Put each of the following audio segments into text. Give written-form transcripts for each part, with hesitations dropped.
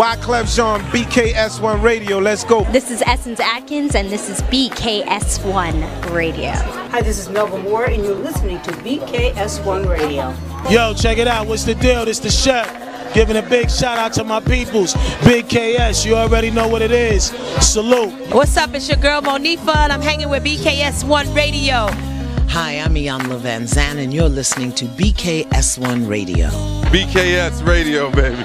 Wyclef Jean, BKS1 Radio. Let's go. This is Essence Atkins, and this is BKS1 Radio. Hi, this is Melba Moore, and you're listening to BKS1 Radio. Yo, check it out. What's the deal? This the chef. Giving a big shout out to my peoples. Big KS, you already know what it is. Salute. What's up? It's your girl Monifa, and I'm hanging with BKS1 Radio. Hi, I'm Iyanla Van Zandt, and you're listening to BKS1 Radio. BKS Radio, baby.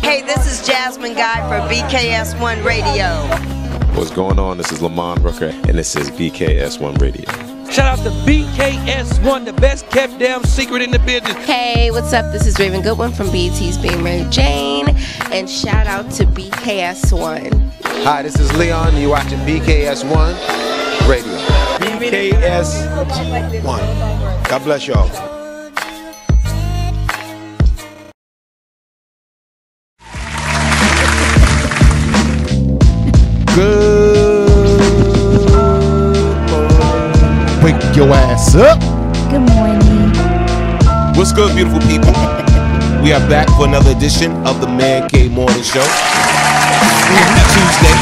Hey, this is Jasmine Guy for BKS1 Radio. What's going on? This is Lamont Brooker, and this is BKS1 Radio. Shout out to BKS1, the best kept damn secret in the business. Hey, what's up? This is Raven Goodwin from BET's Being Mary Jane, and shout out to BKS1. Hi, this is Leon, and you're watching BKS1 Radio. BKS1. God bless y'all. Wake your ass up. Good morning. What's good, beautiful people? We are back for another edition of the Man Cave Morning Show. Happy Tuesday.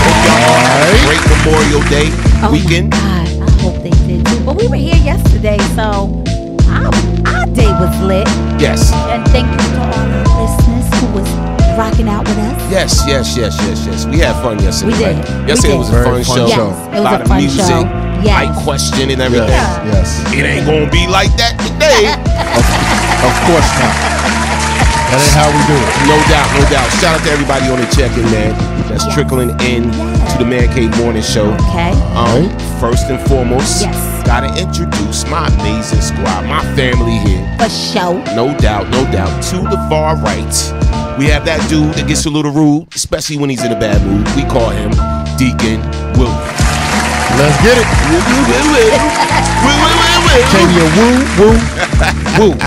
Hope y'all had a great Memorial Day weekend. Oh my God, I hope they did too. But we were here yesterday, so our day was lit. Yes. And thank you to all our listeners who was rocking out with us. Yes. We had fun yesterday. We did. Right? Yesterday was a fun show. Yes, it was a lot a of fun music, show. Yes. light question and everything. Yes. It ain't gonna be like that today. Of course not. That ain't how we do it. No doubt. Shout out to everybody on the check-in, man. That's trickling in to the Man Cave Morning Show. Okay. First and foremost, gotta introduce my amazing squad, my family here. For sure. No doubt. To the far right, we have that dude that gets a little rude, especially when he's in a bad mood. We call him Deacon Will. Let's get it. Can you woo?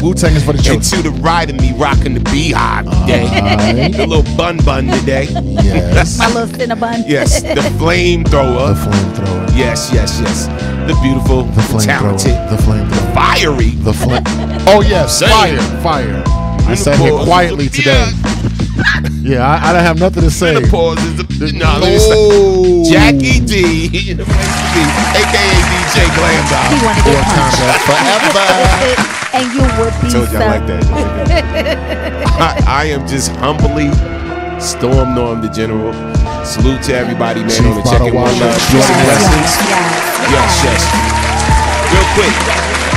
Wu-Tang is for the children. And to the right of me, rocking the beehive today. The little bun today. Yes. My little cinnabon. Yes, the flamethrower. The flamethrower. Yes. The beautiful, the talented, the flamethrower. Fiery. The flame. Oh yes, fire. I sat here quietly today. Yeah, I don't have nothing to say. Jackie D, a.k.a. DJ Glam Dog. He wanted to get punched. Forever. And you would be Told you I like that. I am just humbly Storm Norm the General. Salute to everybody, man, on the check-in. One love, peace and blessings. Yes. Real quick.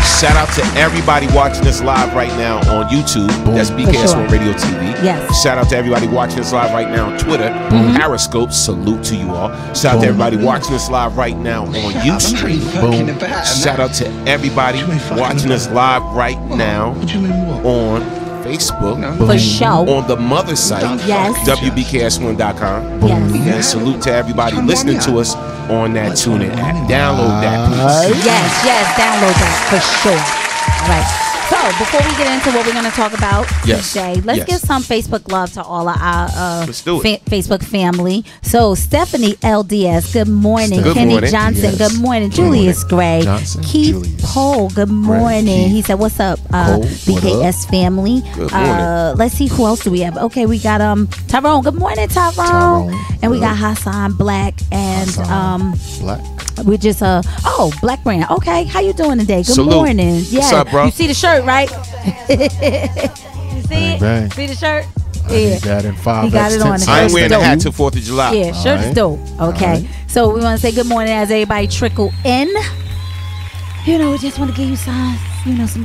Shout out to everybody watching us live right now on YouTube. That's BKS1 Radio TV. Yes. Shout out to everybody watching us live right now on Twitter. Periscope. Salute to you all. Shout out to everybody watching us live right now on Ustream. Shout out to everybody watching us live right now on Facebook. For sure. On the mother site. Yes. WBKS1.com. Yes. And salute to everybody listening to us on that TuneIn app. Download that, please. Yes, download that for sure. All right. So before we get into what we're going to talk about today, let's give some Facebook love to all of our Facebook family. So Stephanie LDS, good morning. Good Kenny morning. Johnson, good morning. Julius Gray, Keith Pohl, good morning. He said, "What's up, BKS family?" Good morning. Let's see who else do we have. Okay, we got Tyrone. Good morning, Tyrone. And we got Hassan Black and Black. we just Black Brand. Okay, how you doing today? Good Salute. morning. Yeah. What's up, bro? You see the shirt, right? You see Bang. it? See the shirt? I need that in 5. He got it on. I ain't wearing the hat till 4th of July. Yeah, shirt is dope. Okay. So we want to say good morning as everybody trickle in. You know, we just want to give you some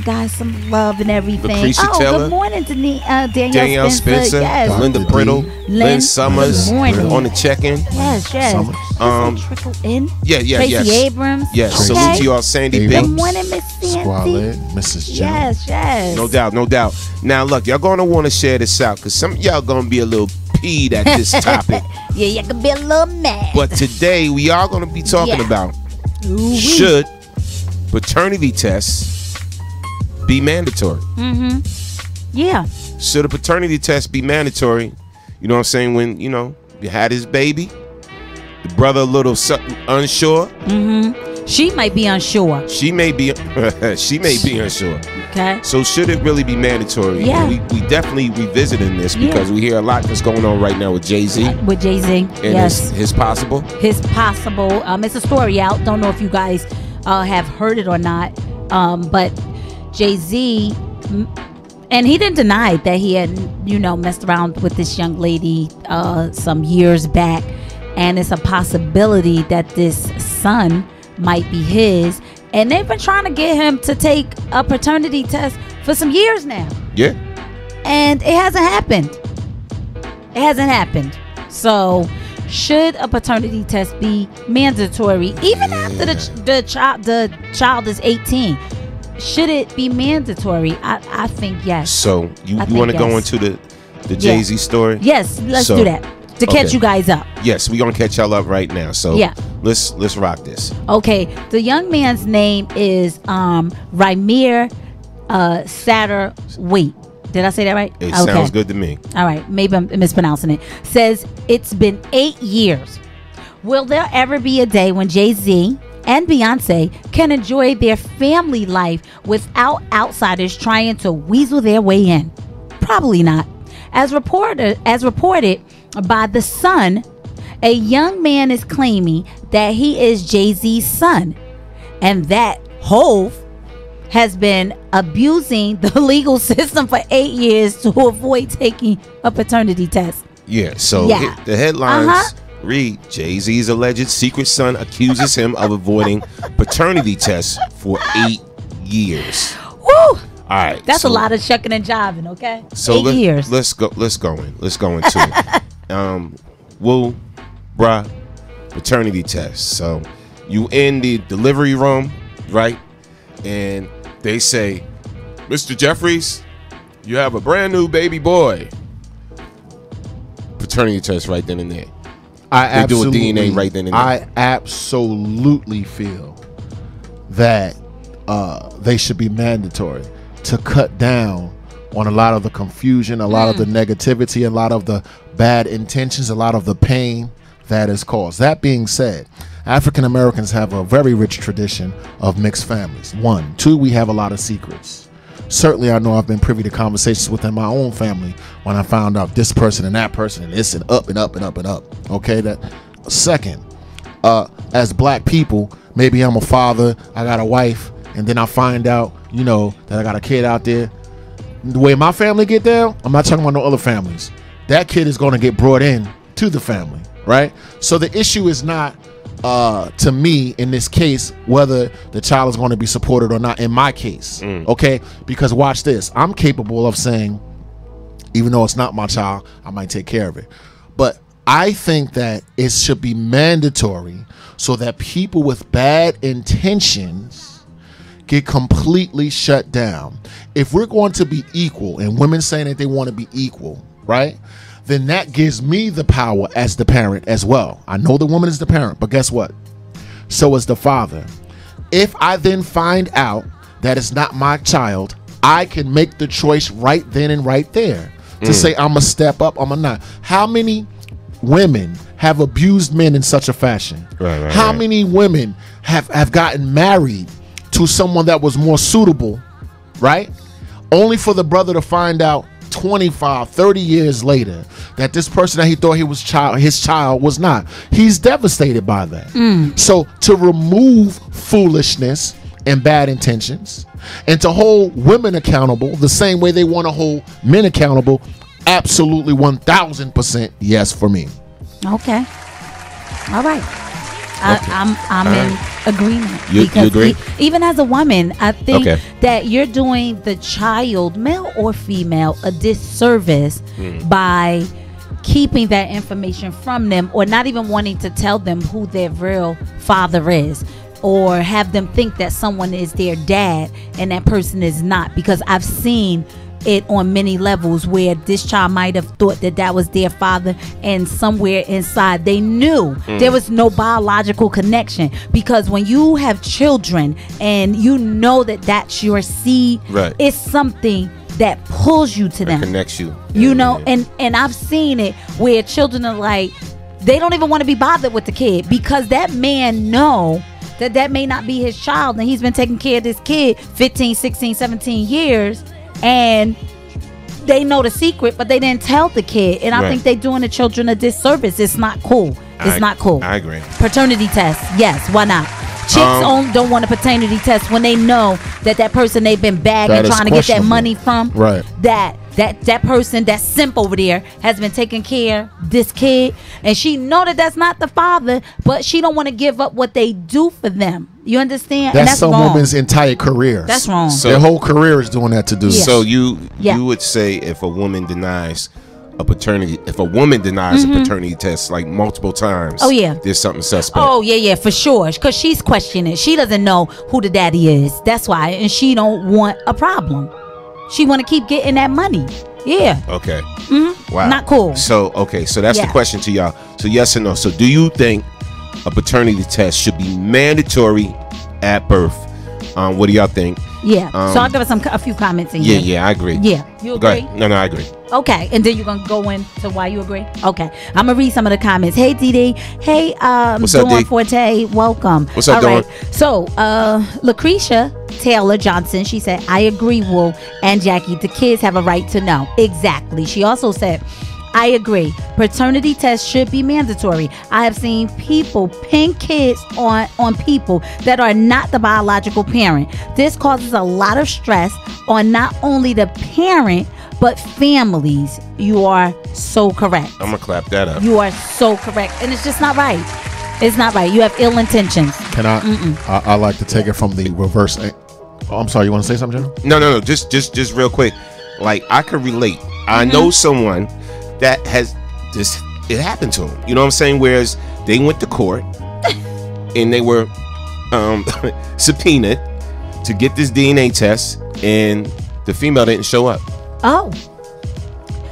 guys some love and everything. Lucretia Taylor. Good morning, Danielle Spencer. Yes. Linda Brittle. Lynn Summers. Good morning. On the check-in. Yes. Trickle in. Tracy Abrams. Yes. Okay. Salute to y'all, Sandy B. Good morning, Miss Sandy. Squalid, Mrs. Jones. Yes. No doubt. Now, look, y'all going to want to share this out because some of y'all going to be a little peeved at this topic. Yeah, you can be a little mad. But today, we are going to be talking about should paternity tests be mandatory? Yeah. Should a paternity test be mandatory? You know what I'm saying? When, you had his baby, the brother a little unsure. She might be unsure. She may be unsure. Okay. So should it really be mandatory? Yeah. We definitely revisiting this because we hear a lot that's going on right now with Jay-Z. With Jay-Z, and yes. His possible. His possible. It's a story out. Don't know if you guys have heard it or not. But Jay-Z, and he didn't deny that he had, messed around with this young lady some years back. And it's a possibility that this son might be his. And they've been trying to get him to take a paternity test for some years now. Yeah. And it hasn't happened. It hasn't happened. So, should a paternity test be mandatory even after the child is 18? Should it be mandatory? I think yes. So, you want to go into the Jay-Z story? Yes, let's do that. To catch you guys up. Yes, we're going to catch y'all up right now. So let's rock this. Okay. The young man's name is Rymir Satterwhite. Did I say that right? It sounds good to me. All right. Maybe I'm mispronouncing it. Says it's been 8 years. Will there ever be a day when Jay-Z and Beyonce can enjoy their family life without outsiders trying to weasel their way in? Probably not. As reported by The Sun, a young man is claiming that he is Jay-Z's son and that Hov has been abusing the legal system for 8 years to avoid taking a paternity test. Yeah, so the headlines read, Jay-Z's alleged secret son accuses him of avoiding paternity tests for 8 years. Woo! All right. That's a lot of shucking and jiving, okay? So 8 years. Let's go into it. Woo, bruh, paternity test. So you in the delivery room, right? And they say, Mr. Jeffries, you have a brand new baby boy. Paternity test right then and there. They do a DNA right then and there. I absolutely feel that they should be mandatory to cut down on a lot of the confusion, a lot of the negativity, a lot of the bad intentions, a lot of the pain that is caused. That being said, African Americans have a very rich tradition of mixed families. 1. 2, we have a lot of secrets. Certainly, I know I've been privy to conversations within my own family when I found out this person and that person and this and up and up and up and up. Okay, that. Second, as black people, maybe I'm a father, I got a wife, and then I find out, that I got a kid out there. The way my family get down, I'm not talking about no other families. That kid is going to get brought in to the family, right? So the issue is not, to me, in this case, whether the child is going to be supported or not in my case, okay? Because watch this. I'm capable of saying, even though it's not my child, I might take care of it. But I think that it should be mandatory so that people with bad intentions get completely shut down. If we're going to be equal, and women saying that they want to be equal, right? Then that gives me the power as the parent as well. I know the woman is the parent, but guess what? So is the father. If I then find out that it's not my child, I can make the choice right then and right there to say I'm gonna step up, I'm gonna not. How many women have abused men in such a fashion? How many women have gotten married to someone that was more suitable, right? Only for the brother to find out 25, 30 years later that this person that he thought he was his child was not. He's devastated by that. So to remove foolishness and bad intentions and to hold women accountable the same way they want to hold men accountable, absolutely 1000% yes for me. Okay. All right. I'm in agreement. You agree? Even as a woman, I think that you're doing the child, male or female, a disservice by keeping that information from them or not even wanting to tell them who their real father is, or have them think that someone is their dad and that person is not. Because I've seen it on many levels where this child might have thought that that was their father, and somewhere inside they knew there was no biological connection. Because when you have children and you know that that's your seed, it's something that pulls you to them, connects you, and I've seen it where children are like, they don't even want to be bothered with the kid because that man know that may not be his child, and he's been taking care of this kid 15, 16, 17 years, and they know the secret, but they didn't tell the kid. And I think they're doing the children a disservice. It's not cool. It's not cool. I agree. Paternity test, yes, why not? Chicks don't want a paternity test when they know that person they've been bagging, trying to get that money from. Right. That person, that simp over there, has been taking care of this kid, and she know that's not the father, but she don't want to give up what they do for them. You understand? That's some wrong. woman's entire career. That's wrong. So their whole career is doing that to do. Yeah. So you would say if a woman denies a paternity test like multiple times, there's something suspect. Oh yeah, for sure, because she's questioning. She doesn't know who the daddy is. That's why, and she don't want a problem. She want to keep getting that money. Yeah. Okay. Mm-hmm. Wow. Not cool. So that's the question to y'all. So yes or no. So do you think a paternity test should be mandatory at birth? What do y'all think? Yeah. So I'll give us a few comments in here. Yeah, I agree. Yeah. You agree? Go ahead. No, I agree. Okay, and then you're gonna go into why you agree. Okay, I'm gonna read some of the comments. Hey, DD. Hey, what's up, Dawn Forte. Welcome. What's up, Dawn? So, Lucretia Taylor Johnson. She said, "I agree, Will and Jackie. The kids have a right to know." Exactly. She also said, I agree. Paternity tests should be mandatory. I have seen people pin kids on people that are not the biological parent. This causes a lot of stress on not only the parent, but families. You are so correct. I'm going to clap that up. You are so correct. And it's just not right. It's not right. You have ill intentions. Can I like to take it from the reverse. Oh, I'm sorry. You want to say something, General? No. Just real quick. Like, I could relate. I know someone that has this, it happened to him. You know what I'm saying? Whereas they went to court and they were subpoenaed to get this DNA test, and the female didn't show up. Oh.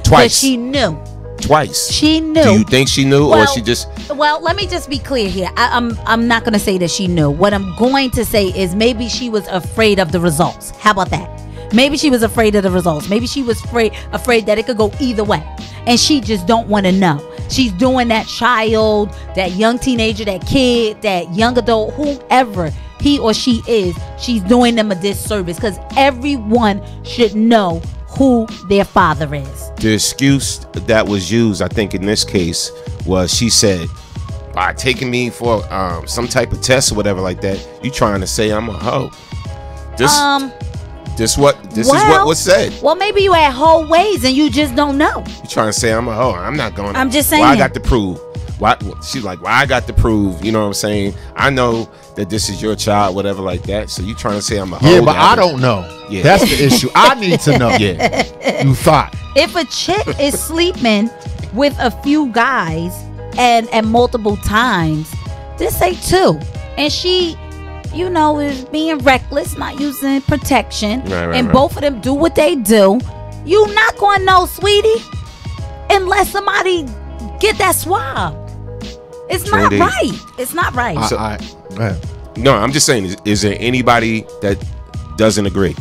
Twice. But she knew. Twice. She knew. Do you think she knew, or she just... Well, let me just be clear here. I'm not going to say that she knew. What I'm going to say is maybe she was afraid of the results. How about that? Maybe she was afraid of the results. Maybe she was afraid that it could go either way. And she just don't want to know. She's doing that child, that young teenager, that kid, that young adult, whoever he or she is, she's doing them a disservice, because everyone should know who their father is. The excuse that was used, I think in this case, was she said, by taking me for some type of test or whatever like that, you trying to say I'm a hoe. This is what was said. Well, maybe you had whole ways and you just don't know. You trying to say I'm a hoe? I'm not going. I'm just saying. Well, I got to prove. Why? She's like, well, I got to prove. You know what I'm saying? I know that this is your child, whatever like that. So you trying to say I'm a hoe? Yeah, but I don't know. Yeah, that's the issue. I need to know. Yeah, you thought. If a chick is sleeping with a few guys and multiple times, this ain't two, and she, you know, is being reckless, not using protection, and both of them do what they do, you not gonna know, sweetie, unless somebody get that swab. It's not right. It's not right. No, I'm just saying, is there anybody that doesn't agree?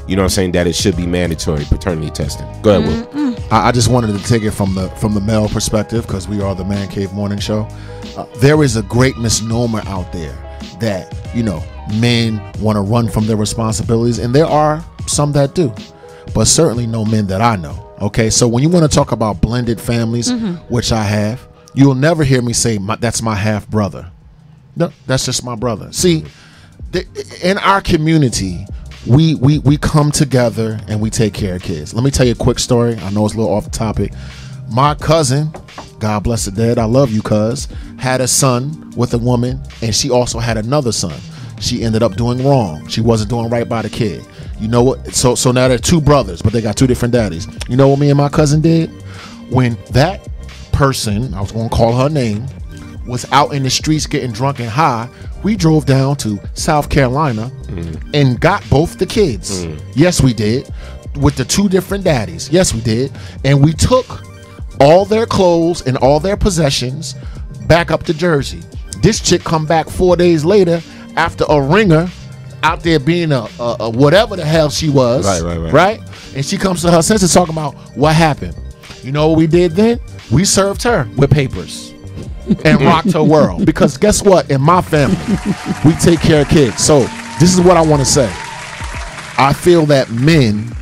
You know what I'm saying, that it should be mandatory paternity testing? Go ahead, Will. I just wanted to take it from the male perspective, because we are the Man Cave Morning Show. There is a great misnomer out there that, you know, men want to run from their responsibilities, and there are some that do, but certainly no men that I know. Okay, so when you want to talk about blended families, which I have, you'll never hear me say that's my half brother. No, that's just my brother. See, in our community, we come together and we take care of kids. Let me tell you a quick story. I know it's a little off the topic. My cousin, God bless the dead, I love you, cuz, had a son with a woman, and she also had another son. She ended up doing wrong. She wasn't doing right by the kid. You know what? So now they're two brothers, but they got two different daddies. You know what me and my cousin did? When that person, I was going to call her name, was out in the streets getting drunk and high, we drove down to South Carolina and got both the kids. Yes, we did. With the two different daddies. Yes, we did. And we took all their clothes and all their possessions back up to Jersey. This chick come back 4 days later after a ringer out there being a whatever the hell she was. Right? And she comes to her senses talking about what happened. You know what we did then? We served her with papers. and rocked her world. Because guess what? In my family, we take care of kids. So this is what I want to say. I feel that men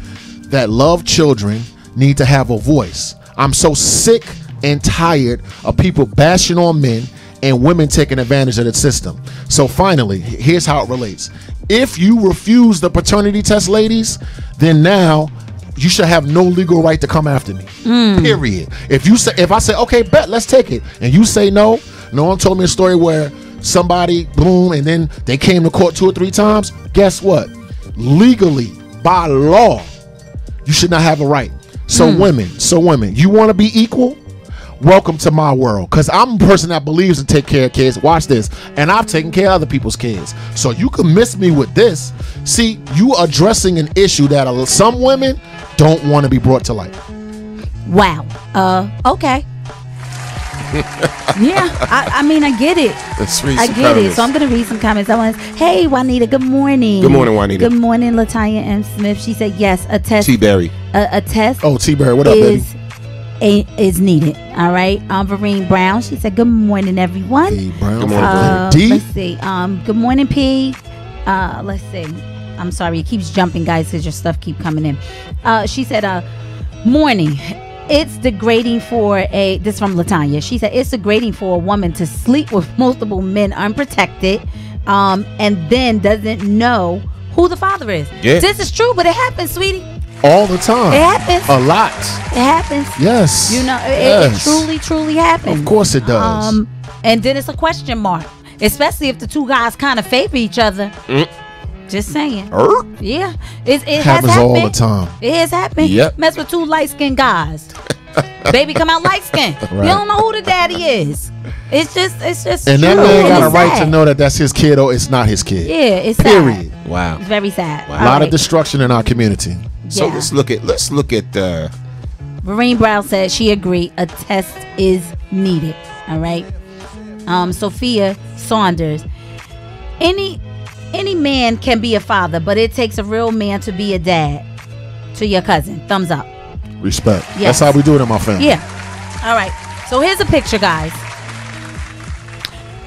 that love children need to have a voice. I'm so sick and tired of people bashing on men and women taking advantage of the system. So finally, here's how it relates. If you refuse the paternity test, ladies, then now you should have no legal right to come after me. Period. If I say, okay, bet, let's take it, and you say no. No one told me a story where somebody, boom, and then they came to court 2 or 3 times. Guess what? Legally, by law, you should not have a right. So women, you want to be equal? Welcome to my world, because I'm a person that believes in take care of kids. Watch this. And I've taken care of other people's kids. So you can miss me with this. See, you addressing an issue that some women don't want to be brought to light. Wow. Okay. Yeah, I mean, I get it. Let's read I some get comments. it. So I'm going to read some comments. Hey, Juanita, good morning. Good morning, Juanita. Good morning, Latanya M. Smith. She said, yes, a test. T-Berry. A test. Oh, T-Berry, what up, baby? Is needed. All right. Vereen Brown. She said, good morning, everyone. Hey, Brown. Good morning, let's see. Good morning, P. Let's see. I'm sorry. It keeps jumping, guys, because your stuff keep coming in. She said, morning. It's degrading for this from Latanya. She said, it's degrading for a woman to sleep with multiple men unprotected and then doesn't know who the father is. Yeah. This is true, but it happens, sweetie. All the time. It happens. A lot. It happens. Yes. You know, it truly happens. Of course it does. And then it's a question mark, especially if the two guys kind of favor each other. Just saying. Yeah. It happens has all happened. the time. It has happened. Yep. Mess with 2 light-skinned guys. Baby come out light-skinned. Right. You don't know who the daddy is. It's just and true. that man got a It's right sad. to know that that's his kid or it's not his kid. Yeah, it's Period. sad. Wow. It's very sad. A lot of destruction in our community. So Yeah. let's look at Vereen Brown said she agreed a test is needed. All right. Sophia Saunders. Any man can be a father, but it takes a real man to be a dad to your cousin. Thumbs up. Respect. Yes. That's how we do it in my family. Yeah. All right. So here's a picture, guys.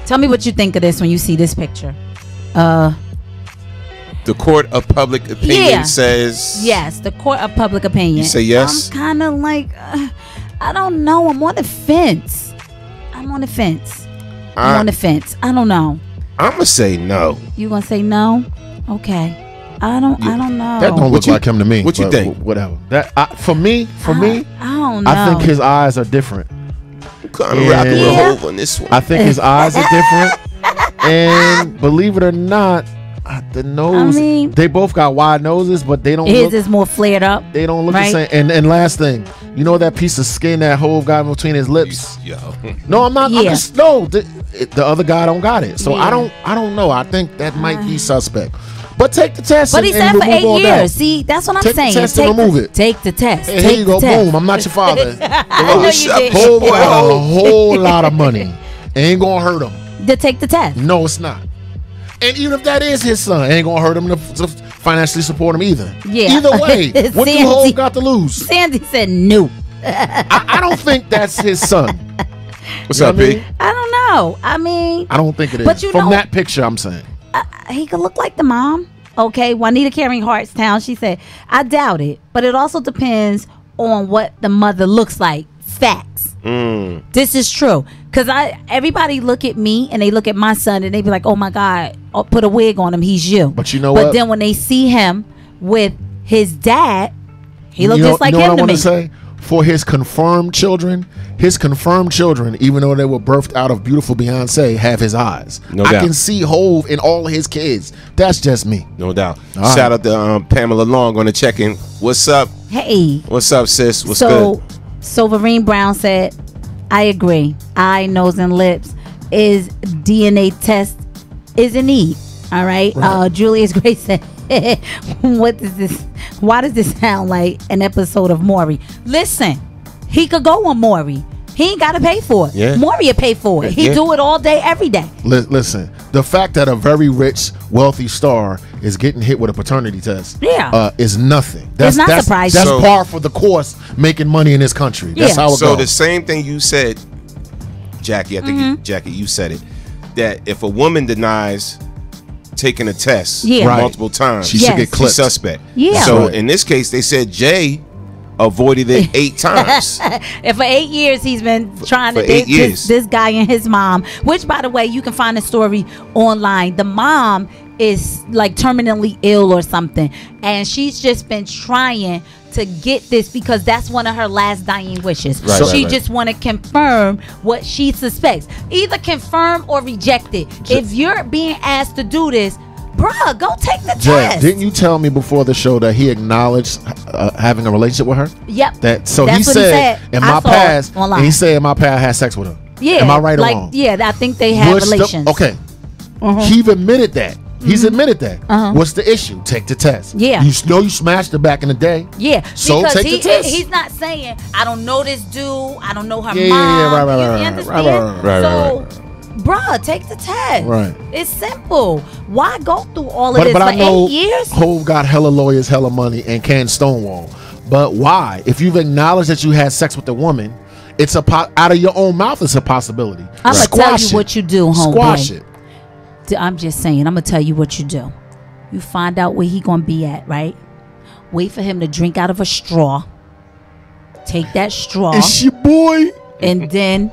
Tell me what you think of this when you see this picture. the court of public opinion says. Yes, the court of public opinion. You say yes? I'm kind of like, I don't know. I'm on the fence. I don't know. I'm gonna say no. You gonna say no? Okay. I don't know. That don't look like him to me. What you think? Whatever. That for me, I don't know. I think his eyes are different. Kind of rocking with Hov on this one. I think his eyes are different, and believe it or not, the nose. They both got wide noses, but they don't. His is more flared up. They don't look the same. And last thing, you know that piece of skin that Hov got in between his lips? Yo. No, I'm not. Yeah. The other guy don't got it. So I don't know. I think that might be suspect. But take the test. But he said for 8 years. See, that's what I'm saying. Take the test and remove it. Take the test. Hey, here you go. Boom. I'm not your father. I know you did. Hov got a whole lot of money. Ain't gonna hurt him. To take the test. No, it's not. And even if that is his son, it ain't gonna hurt him to financially support him either. Yeah. Either way, what do Hov got to lose? Sandy said no. I don't think that's his son. What's up, P? I don't know. I mean, I don't think it is. But you From know, that picture, I'm saying. He could look like the mom. Okay, Juanita Caring Hartstown, she said, I doubt it, but it also depends on what the mother looks like. Facts. This is true. Because everybody look at me and they look at my son and they be like, oh my God, put a wig on him, he's you. But you know what? But then when they see him with his dad, he looks just like him to me. You know what I want to say? For his confirmed children, even though they were birthed out of beautiful Beyonce, have his eyes. No doubt. I can see Hov in all of his kids. That's just me. No doubt. All right. Shout out to Pamela Long on the check-in. What's up? Hey. What's up, sis? What's good? So Vereen Brown said, I agree. Eye, nose, and lips is DNA test is a need. All right. Julius Grace said, what is this? Why does this sound like an episode of Maury? Listen, he could go on Maury. He ain't got to pay for it. Yeah. Maury will pay for it. He do it all day, every day. Listen, the fact that a very rich, wealthy star is getting hit with a paternity test is nothing. It's not surprising. That's par for the course making money in this country. That's how it goes. So the same thing you said Jackie, I think Jackie, you said it, that if a woman denies taking a test multiple times, she should get clipped. She's suspect. Yeah. So in this case, they said Jay avoided it 8 times. And for 8 years, he's been trying to date this guy and his mom. Which, by the way, you can find the story online. The mom is like terminally ill or something, and she's just been trying to get this because that's one of her last dying wishes. Right, she just want to confirm what she suspects. Either confirm or reject it. If you're being asked to do this, bruh, go take the test. Didn't you tell me before the show that he acknowledged having a relationship with her? Yep. That's what he said in my past. And he said in my past I had sex with her. Yeah. Am I right or wrong? Yeah, I think they had relations. Okay. He's admitted that. He's admitted that. What's the issue? Take the test. Yeah. You know you smashed her back in the day. Yeah. So because take the test. He's not saying, I don't know this dude. I don't know her mom. Yeah, right. Bruh, take the test. Right. It's simple. Why go through all of this for I know 8 years? Hov got hella lawyers, hella money, and can stonewall. But why? If you've acknowledged that you had sex with a woman, it's out of your own mouth. It's a possibility. I'm gonna tell you what you do, homeboy. Squash it. I'm just saying. I'm gonna tell you what you do. You find out where he gonna be at, right? Wait for him to drink out of a straw. Take that straw. It's your boy. And then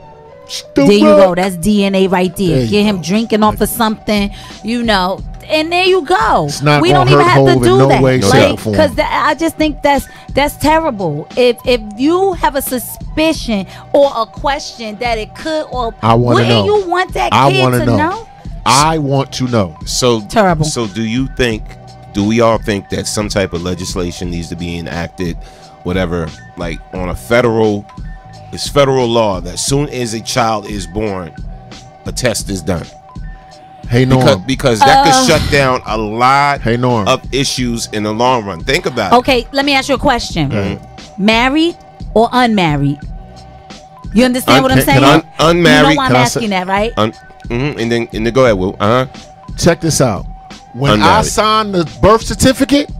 there you go. That's DNA right there. Get him drinking off of something, and there you go. We don't even have to do that, because I just think that's terrible. If you have a suspicion or a question that it could, or wouldn't you want that kid to know? I want to know. So terrible. So do we all think that some type of legislation needs to be enacted, whatever, like on a federal law that as soon as a child is born, a test is done? Hey, Norm. Because that could shut down a lot of issues in the long run. Think about it. Okay, let me ask you a question. Married or unmarried? You understand what I'm saying? Unmarried. You know why I'm asking that, right? And then go ahead, Will. Check this out. When I sign the birth certificate,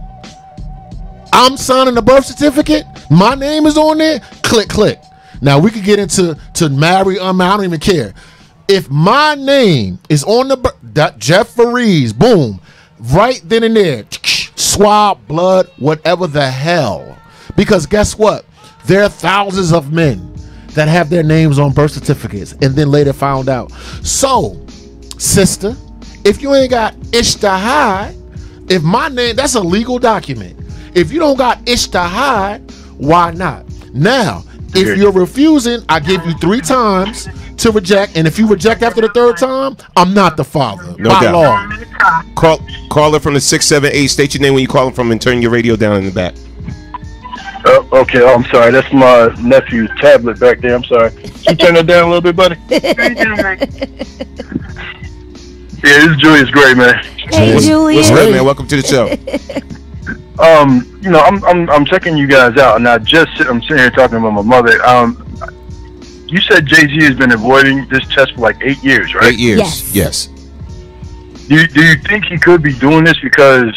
I'm signing the birth certificate. My name is on there. Click. Now we could get into marry, unmarried. I don't even care. If my name is on the Jeff Faries, boom, right then and there, swab, blood, whatever the hell. Because guess what? There are thousands of men that have their names on birth certificates and then later found out. So, sister, if you ain't got Ishtahad, if my name, that's a legal document. If you don't got Ishtahad, why not? Now, if you're refusing, I give you 3 times to reject, and if you reject after the 3rd time, I'm not the father. No by doubt. law. Caller from the 678. State your name when you calling from and turn your radio down in the back. Okay, I'm sorry. That's my nephew's tablet back there. I'm sorry. Can you turn that down a little bit, buddy? Yeah, this is Julius Gray, man. Hey, Julius. What's good, man? Welcome to the show. I'm checking you guys out, and I'm sitting here talking about my mother. You said Jay-Z has been avoiding this test for like 8 years, right? 8 years, yes. Do you think he could be doing this because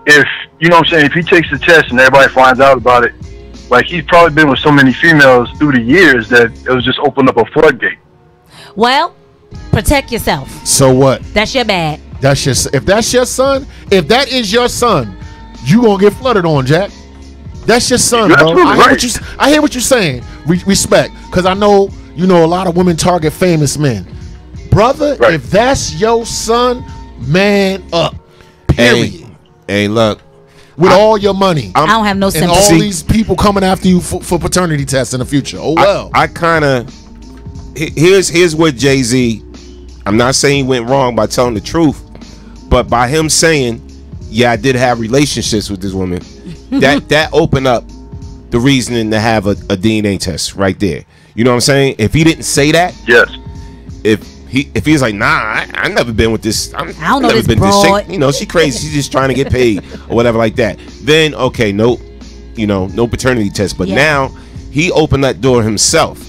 if, you know what I'm saying, if he takes the test and everybody finds out about it, like he's probably been with so many females through the years that it was just opened up a floodgate. Well, protect yourself. So what? That's your bad. If that's your son, if that is your son, you gonna get flooded on, Jack. That's your son, bro. I hear what you're saying. Respect, because I know a lot of women target famous men. Brother, if that's your son, man up. Period. Hey, look. With all your money. I don't have no sympathy. And all these people coming after you for paternity tests in the future. Oh, well. I kind of... Here's what Jay-Z... I'm not saying he went wrong by telling the truth, but by him saying, yeah, I did have relationships with this woman, that opened up the reasoning to have a DNA test right there. You know what I'm saying? If he didn't say that... Yes. If he's like, nah, I never been with this. I don't know this broad. She crazy. She's just trying to get paid or whatever like that. Then okay, no paternity test. But now he opened that door himself.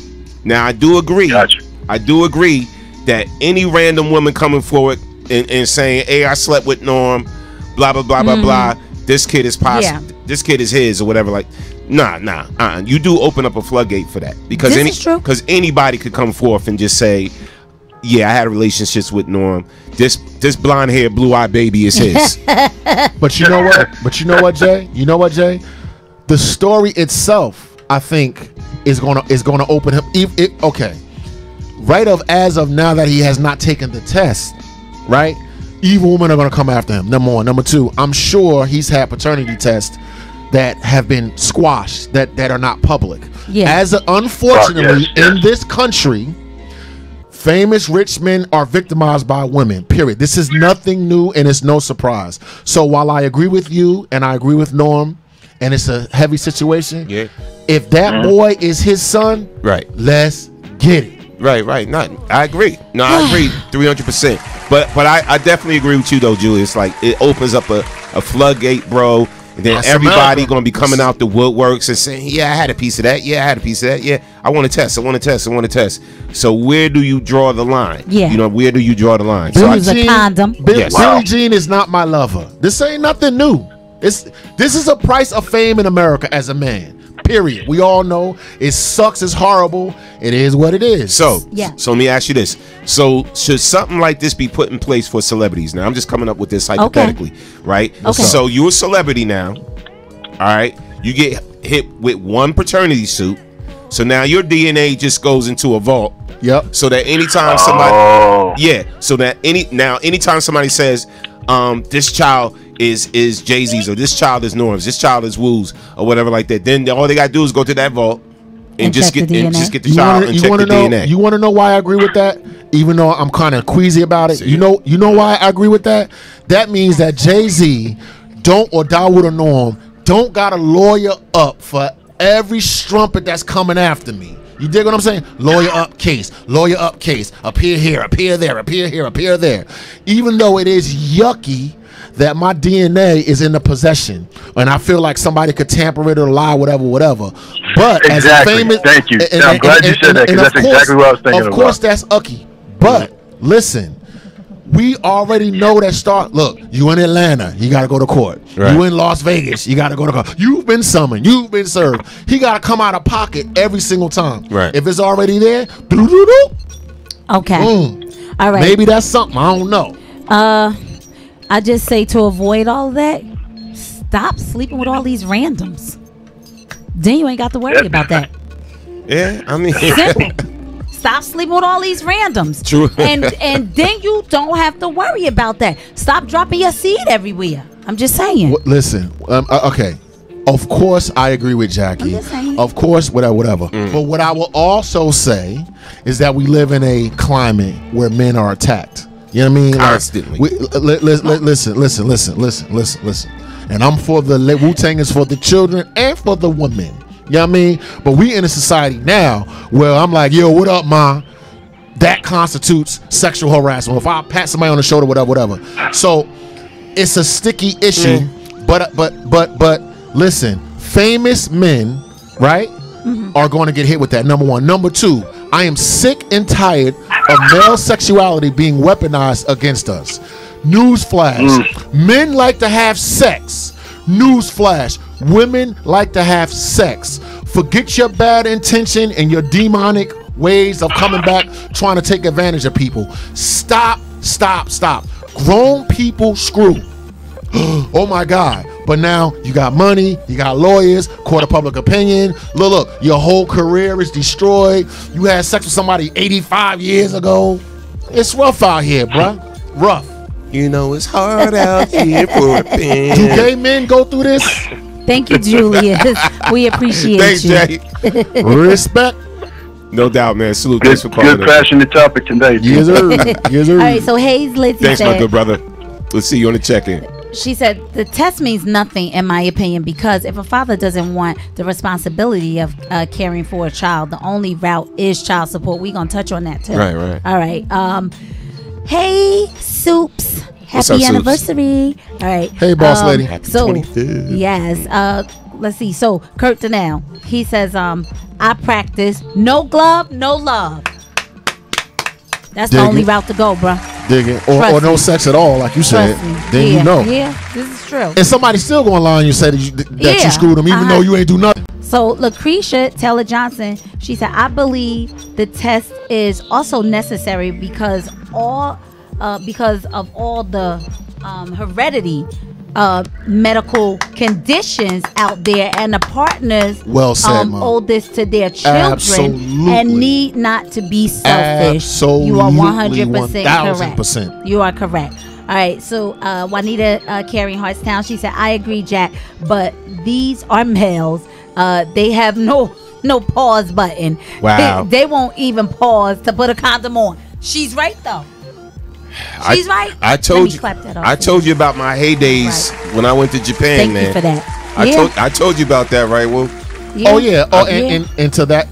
Now I do agree. Gotcha. I do agree that any random woman coming forward and saying, "Hey, I slept with Norm," blah blah blah blah blah. this kid is possible. Yeah. This kid is his or whatever. Like, nah. You do open up a floodgate for that because because anybody could come forth and just say, yeah, I had relationships with Norm. This blonde hair, blue eyed baby is his. But you know what? Jay? You know what, Jay? The story itself, I think, is gonna open him. Okay, right as of now that he has not taken the test, right? Evil women are gonna come after him. Number one. Number two, I'm sure he's had paternity tests that have been squashed that are not public. Yeah. Unfortunately, in this country, famous rich men are victimized by women, period. This is nothing new and it's no surprise. So while I agree with you and I agree with Norm, and it's a heavy situation, if that boy is his son, right, let's get it. Right. I agree. No, I agree 300%. But I definitely agree with you though, Julius. Like, it opens up a floodgate, bro. And then everybody gonna be coming out the woodworks and saying, yeah, I had a piece of that. Yeah, I had a piece of that. Yeah, I want to test. So where do you draw the line? Yeah. You know, where do you draw the line? Use a condom. Billie Jean is not my lover. This ain't nothing new. This is a price of fame in America as a man. Period. We all know it sucks. It's horrible. It is what it is. So let me ask you this. So should something like this be put in place for celebrities? Now I'm just coming up with this hypothetically, right? Okay. So you're a celebrity now. All right. You get hit with one paternity suit. So now your DNA just goes into a vault. Yep. So that anytime anytime somebody says, this child is Jay-Z's, or this child is Norm's, this child is Wu's, or whatever like that, then all they gotta do is go to that vault and just get the child and check the DNA. You want to know why I agree with that? Even though I'm kind of queasy about it, you know why I agree with that? That means that Jay-Z or Dawood or Norm don't got a lawyer up for every strumpet that's coming after me. You dig what I'm saying? Lawyer up case, appear here, appear there, appear here, appear there. Even though it is yucky that my DNA is in the possession, and I feel like somebody could tamper it or lie, whatever. But exactly. As a famous, thank you. I'm glad you said that, because that's exactly what I was thinking about. Of course, that's ucky. But listen, we already know that Look, you in Atlanta, you got to go to court. Right. You in Las Vegas, you got to go to court. You've been summoned. You've been served. He got to come out of pocket every single time. Right. If it's already there, okay. Boom. All right. Maybe that's something. I don't know. I just say, to avoid all of that, stop sleeping with all these randoms. Then you ain't got to worry about that. Yeah, I mean, simple. Stop sleeping with all these randoms. True. And then you don't have to worry about that. Stop dropping your seed everywhere. I'm just saying. Listen, okay. Of course, I agree with Jackie. Of course, whatever. But what I will also say is that we live in a climate where men are attacked. You know what I mean? Constantly. Listen. And I'm for the Wu-Tang is for the children and for the women. You know what I mean? But we in a society now where I'm like, yo, what up, ma? That constitutes sexual harassment. If I pat somebody on the shoulder, whatever. So it's a sticky issue. But listen, famous men, right, are going to get hit with that. Number one. Number two, I am sick and tired of male sexuality being weaponized against us. Newsflash. Men like to have sex. Newsflash. Women like to have sex. Forget your bad intention and your demonic ways of coming back trying to take advantage of people. Stop. Grown people screw. Oh my God. But now you got money, you got lawyers, court of public opinion. Look, your whole career is destroyed. You had sex with somebody 85 years ago. It's rough out here, bruh. Rough. You know it's hard out here for a pen. Do gay men go through this? Thank you, Julius. We appreciate Thanks, you. Jay. Respect. No doubt, man. Salute. Thanks for calling. Good passionate topic today. Yes, sir. Yes, sir. All right, so Hayes Lizzie Thanks, my good brother. Let's see you on the check-in. She said the test means nothing, in my opinion, because if a father doesn't want the responsibility of caring for a child, the only route is child support. We're going to touch on that too. Right. All right. Hey, Soups. Happy anniversary. Soups. All right. Hey, boss lady. Happy 25th. Yes. Let's see. So, Kurt Donnell, he says, I practice no glove, no love. That's the only route to go, bruh. Digging. Or no sex at all, like you said. Then you know. Yeah, this is true. And somebody's still going to lie and you say that you screwed them, even though you ain't do nothing. So Lucretia Taylor Johnson, she said, I believe the test is also necessary because of all the heredity medical conditions out there, and the partners oldest to their children and need not to be selfish. Absolutely. You are 100% 1000%. correct. You are correct. All right, so Juanita Carey in Hartstown, she said, I agree, Jack, but these are males. They have no pause button. Wow. They won't even pause to put a condom on. She's right though. She's right. I told you about my heydays when I went to Japan. Thank you for that. I told you about that, right, Will? Yeah. Oh yeah. And to that,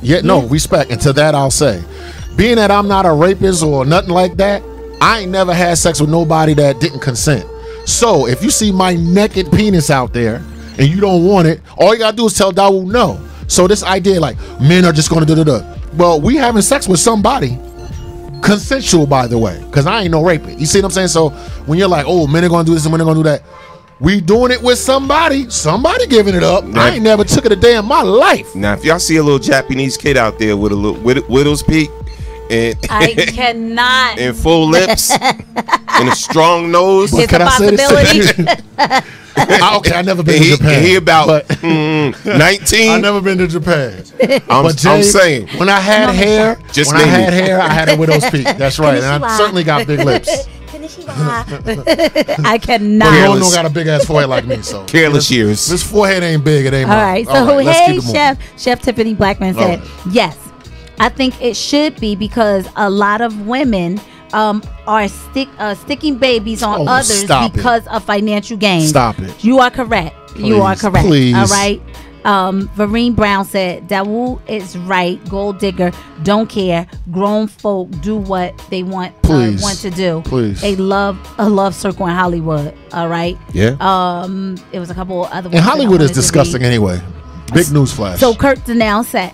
respect. And to that, I'll say, being that I'm not a rapist or nothing like that, I ain't never had sex with nobody that didn't consent. So if you see my naked penis out there and you don't want it, all you gotta do is tell Dawood no. So this idea like men are just gonna do. Well, we having sex with somebody. Consensual, by the way, because I ain't no rapist. You see what I'm saying? So when you're like, oh, men are gonna do this and men are gonna do that, we doing it with somebody giving it up. I ain't never took it a day in my life. Now, if y'all see a little Japanese kid out there with a little widow's peak, and I cannot, and full lips and a strong nose, it's a possibility. Okay, I never been to Japan. He about 19. I never been to Japan. I'm saying, when I had hair, I had a widow's peak. That's right, and I certainly got big lips. I cannot. You don't got a big ass forehead like me, so careless years. This forehead ain't big. It ain't. All right. So hey, Chef Tiffany Blackman said yes. I think it should be because a lot of women are sticking babies on others because of financial gain. Stop it. You are correct. Please, you are correct. Please. All right. Vereen Brown said, Dawood is right. Gold digger. Don't care. Grown folk do what they want to do. Please. They love a love circle in Hollywood. All right. Yeah. It was a couple other ones. And Hollywood is disgusting anyway. Big newsflash. So Kurt Donnell said,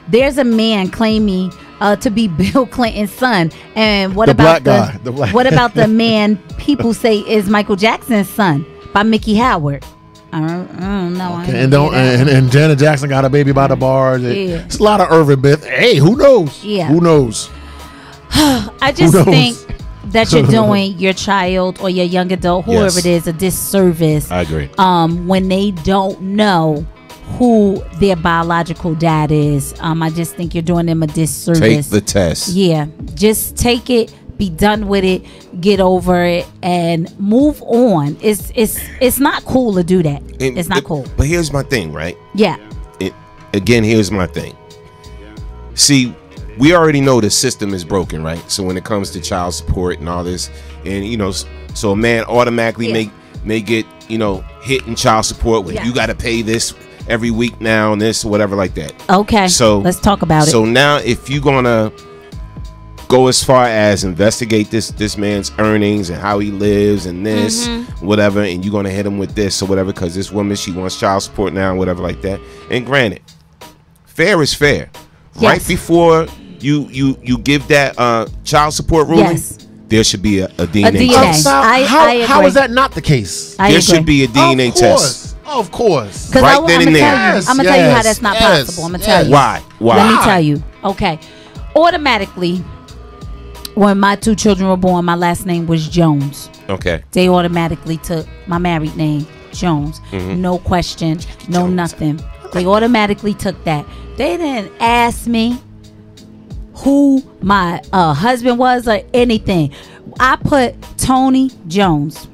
there's a man claiming to be Bill Clinton's son. And what about what about the man people say is Michael Jackson's son by Mickey Howard? I don't know. Okay. And Janet Jackson got a baby by the bars. It's a lot of Irvin Bith. Hey, who knows? Yeah. Who knows? I just think that you're doing your child or your young adult, whoever it is, a disservice. I agree. When they don't know who their biological dad is. I just think you're doing them a disservice. Take the test. Yeah. Just take it, be done with it, get over it, and move on. It's not cool to do that. It's not cool. But here's my thing, right? Yeah. Here's my thing. See, we already know the system is broken, right? So when it comes to child support and all this, and so a man automatically may get hit in child support when you got to pay this every week now and this whatever like that. Okay. So let's talk about it. So now if you're gonna go as far as investigate this man's earnings and how he lives and this whatever, and you're gonna hit him with this or whatever because this woman, she wants child support now and whatever like that. And granted, fair is fair. Yes. Right before you give that child support ruling, there should be a DNA test. How is that not the case? There should be a DNA test. Of course. Right then and there. I'm going to tell you how that's not possible. I'm going to tell you. Why? Let me tell you. Okay. Automatically, when my two children were born, my last name was Jones. Okay. They automatically took my married name, Jones. No question, no nothing. They automatically took that. They didn't ask me who my husband was or anything. I put Tony Jones.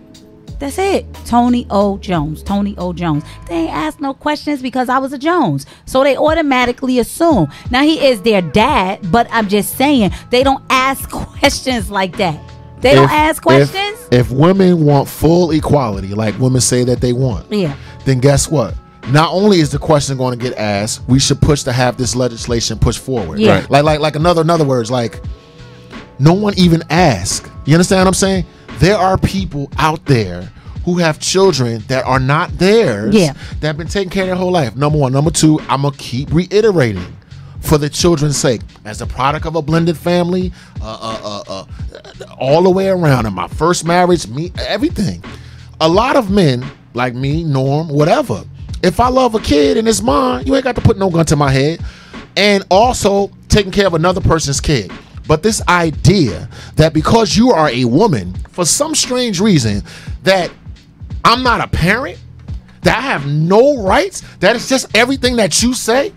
That's it. Tony O. Jones. Tony O. Jones. They ain't ask no questions because I was a Jones. So they automatically assume. Now he is their dad, but I'm just saying they don't ask questions like that. They don't ask questions. If women want full equality, like women say that they want, then guess what? Not only is the question going to get asked, we should push to have this legislation pushed forward. Yeah. Like in other words, like no one even asked. You understand what I'm saying? There are people out there who have children that are not theirs, that have been taking care of their whole life. Number one. Number two, I'm going to keep reiterating, for the children's sake, as a product of a blended family, all the way around. In my first marriage, me, everything. A lot of men, like me, Norm, whatever, if I love a kid and it's mine, you ain't got to put no gun to my head. And also taking care of another person's kid. But this idea that because you are a woman, for some strange reason, that I'm not a parent, that I have no rights, that it's just everything that you say,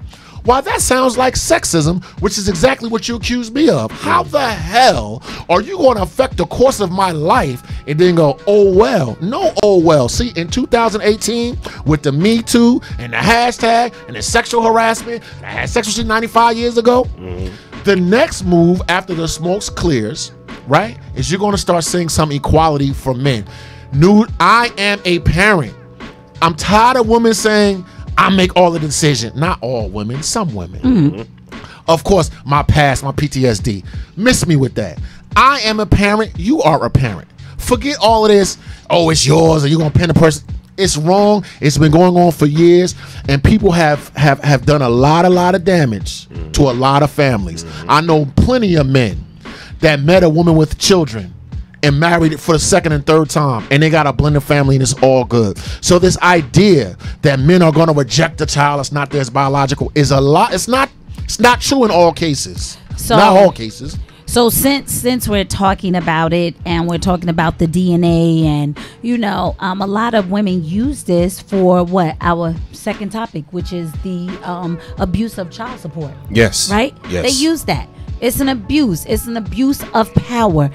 well, that sounds like sexism, which is exactly what you accuse me of. How the hell are you going to affect the course of my life and then go, oh, well? No, oh, well. See, in 2018, with the Me Too and the hashtag and the sexual harassment, I had sexual shit 95 years ago, the next move after the smoke clears, right, is you're going to start seeing some equality for men. Nude, I am a parent. I'm tired of women saying, I make all the decisions. Not all women, some women. Of course, my past, my PTSD. Miss me with that. I am a parent. You are a parent. Forget all of this. Oh, it's yours, or you're going to pin a person. It's wrong. It's been going on for years, and people have done a lot of damage to a lot of families. I know plenty of men that met a woman with children and married it for the second and third time, and they got a blended family, and it's all good. So this idea that men are going to reject a child that's not theirs biological is a lot. It's not true in all cases. So, not all cases. So since we're talking about it, and we're talking about the DNA, and a lot of women use this for what our second topic, which is the abuse of child support. Yes. Right. Yes. They use that. It's an abuse. It's an abuse of power.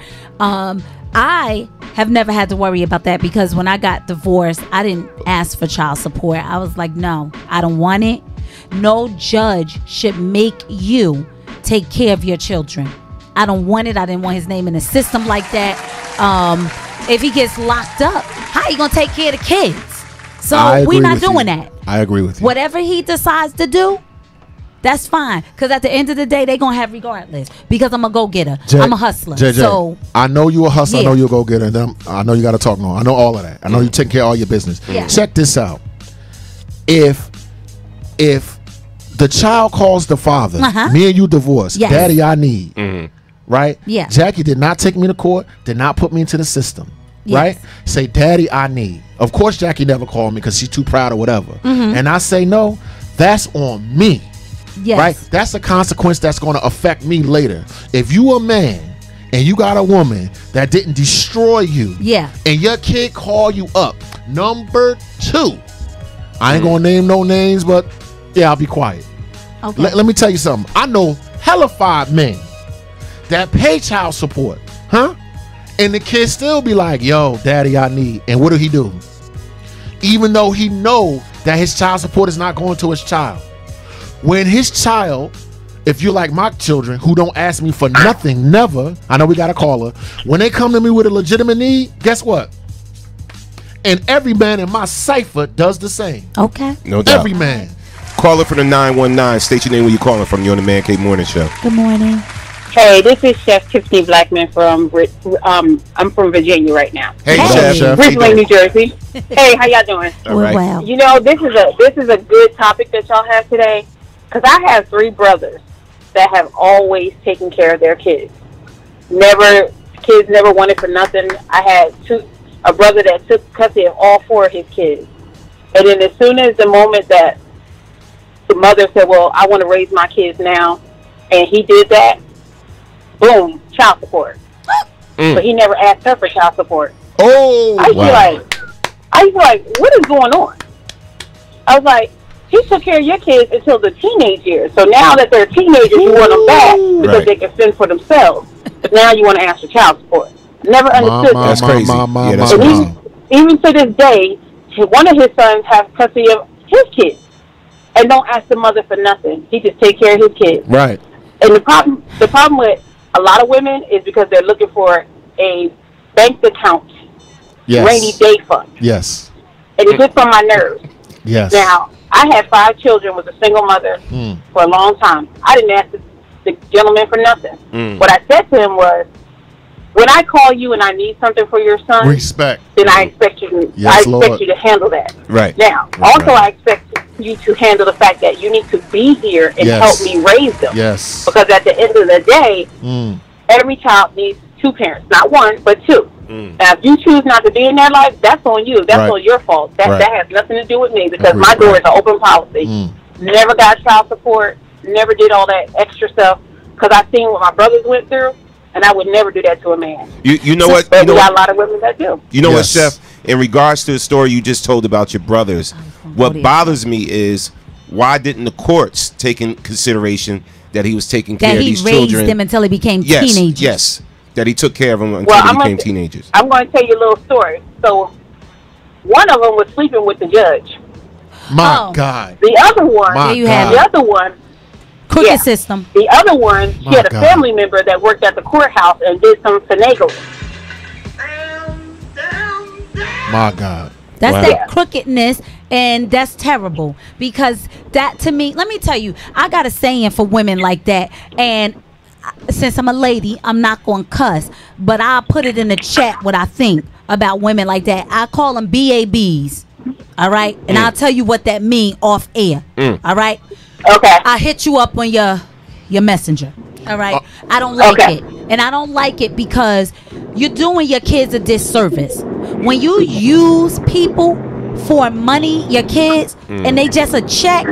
I have never had to worry about that because when I got divorced, I didn't ask for child support. I was like, no, I don't want it. No judge should make you take care of your children. I don't want it. I didn't want his name in the system like that. If he gets locked up, how you gonna take care of the kids? So we're not doing that. I agree with you. Whatever he decides to do, that's fine. Because at the end of the day, they're going to have regardless. Because I'm a go-getter. I'm a hustler. JJ, so I know you a hustler. Yeah. I know you a go-getter. And I know you got to talk more. I know all of that. I know you take care of all your business. Yeah. Check this out. If the child calls the father, me and you divorced, Yes. Daddy, I need, right? Yeah. Jackie did not take me to court, did not put me into the system, Yes. right? Say, Daddy, I need. Of course, Jackie never called me because she's too proud or whatever. And I say, no, that's on me. Yes. Right? That's a consequence that's going to affect me later. If you a man and you got a woman that didn't destroy you, and your kid call you up, number 2, I ain't going to name no names, but yeah, I'll be quiet. Okay. Let me tell you something. I know hellified men that pay child support, and the kid still be like, yo, Daddy, I need. And what do he do? Even though he know that his child support is not going to his child. When his child, if you're like my children who don't ask me for nothing, never, I know we got a caller, when they come to me with a legitimate need, guess what? And every man in my cipher does the same. Okay. No doubt. Every man. Caller from the 919. State your name where you're calling from. You're on the Man Cave Morning Show. Good morning. Hey, this is Chef Tiffany Blackman from, I'm from Virginia right now. Hey, Chef. Richland, New Jersey. Hey, how y'all doing? All right. Well. You know, this is a good topic that y'all have today. Because I have 3 brothers that have always taken care of their kids. Kids never wanted for nothing. I had a brother that took custody of all 4 of his kids. And then as soon as the moment that the mother said, well, I want to raise my kids now, and he did that, boom, child support. But he never asked her for child support. Oh, I was like, what is going on? I was like, he took care of your kids until the teenage years. So now that they're teenagers, you want them back because they can fend for themselves. But now you want to ask for child support. Never understood that. That's crazy. That's crazy. Even to this day, one of his sons has custody of his kids and don't ask the mother for nothing. He just take care of his kids. Right. And the problem with a lot of women is because they're looking for a bank account, rainy day fund. Yes. And it gets on my nerves. Yes. Now, I had 5 children, was a single mother for a long time. I didn't ask the gentleman for nothing. What I said to him was, when I call you and I need something for your son, respect. Then I expect you to you to handle that. Right. Now, I expect you to handle the fact that you need to be here and help me raise them. Yes. Because at the end of the day, every child needs 2 parents, not one, but 2. Now, if you choose not to be in their life, that's on you. That's on your fault. That has nothing to do with me because my door is an open policy. Never got child support. Never did all that extra stuff because I seen what my brothers went through, and I would never do that to a man. You know what? But we got a lot of women that do. You know what, Chef? In regards to the story you just told about your brothers, what bothers me is why didn't the courts take in consideration that he was taking care of these children? That he raised them until they became teenagers. Yes. That he took care of them until they became teenagers. I'm going to tell you a little story. So, one of them was sleeping with the judge. My God. The other one, crooked system. The other one, she had a family member that worked at the courthouse and did some finagling. My God. That's that crookedness, and that's terrible because that, to me, let me tell you, I got a saying for women like that, and since I'm a lady, I'm not going to cuss, but I'll put it in the chat what I think about women like that. I call them BABs, all right? And I'll tell you what that mean off air, all right? Okay. I hit you up on your messenger, all right? I don't like it, and I don't like it because you're doing your kids a disservice. When you use people for money, your kids, and they just a check,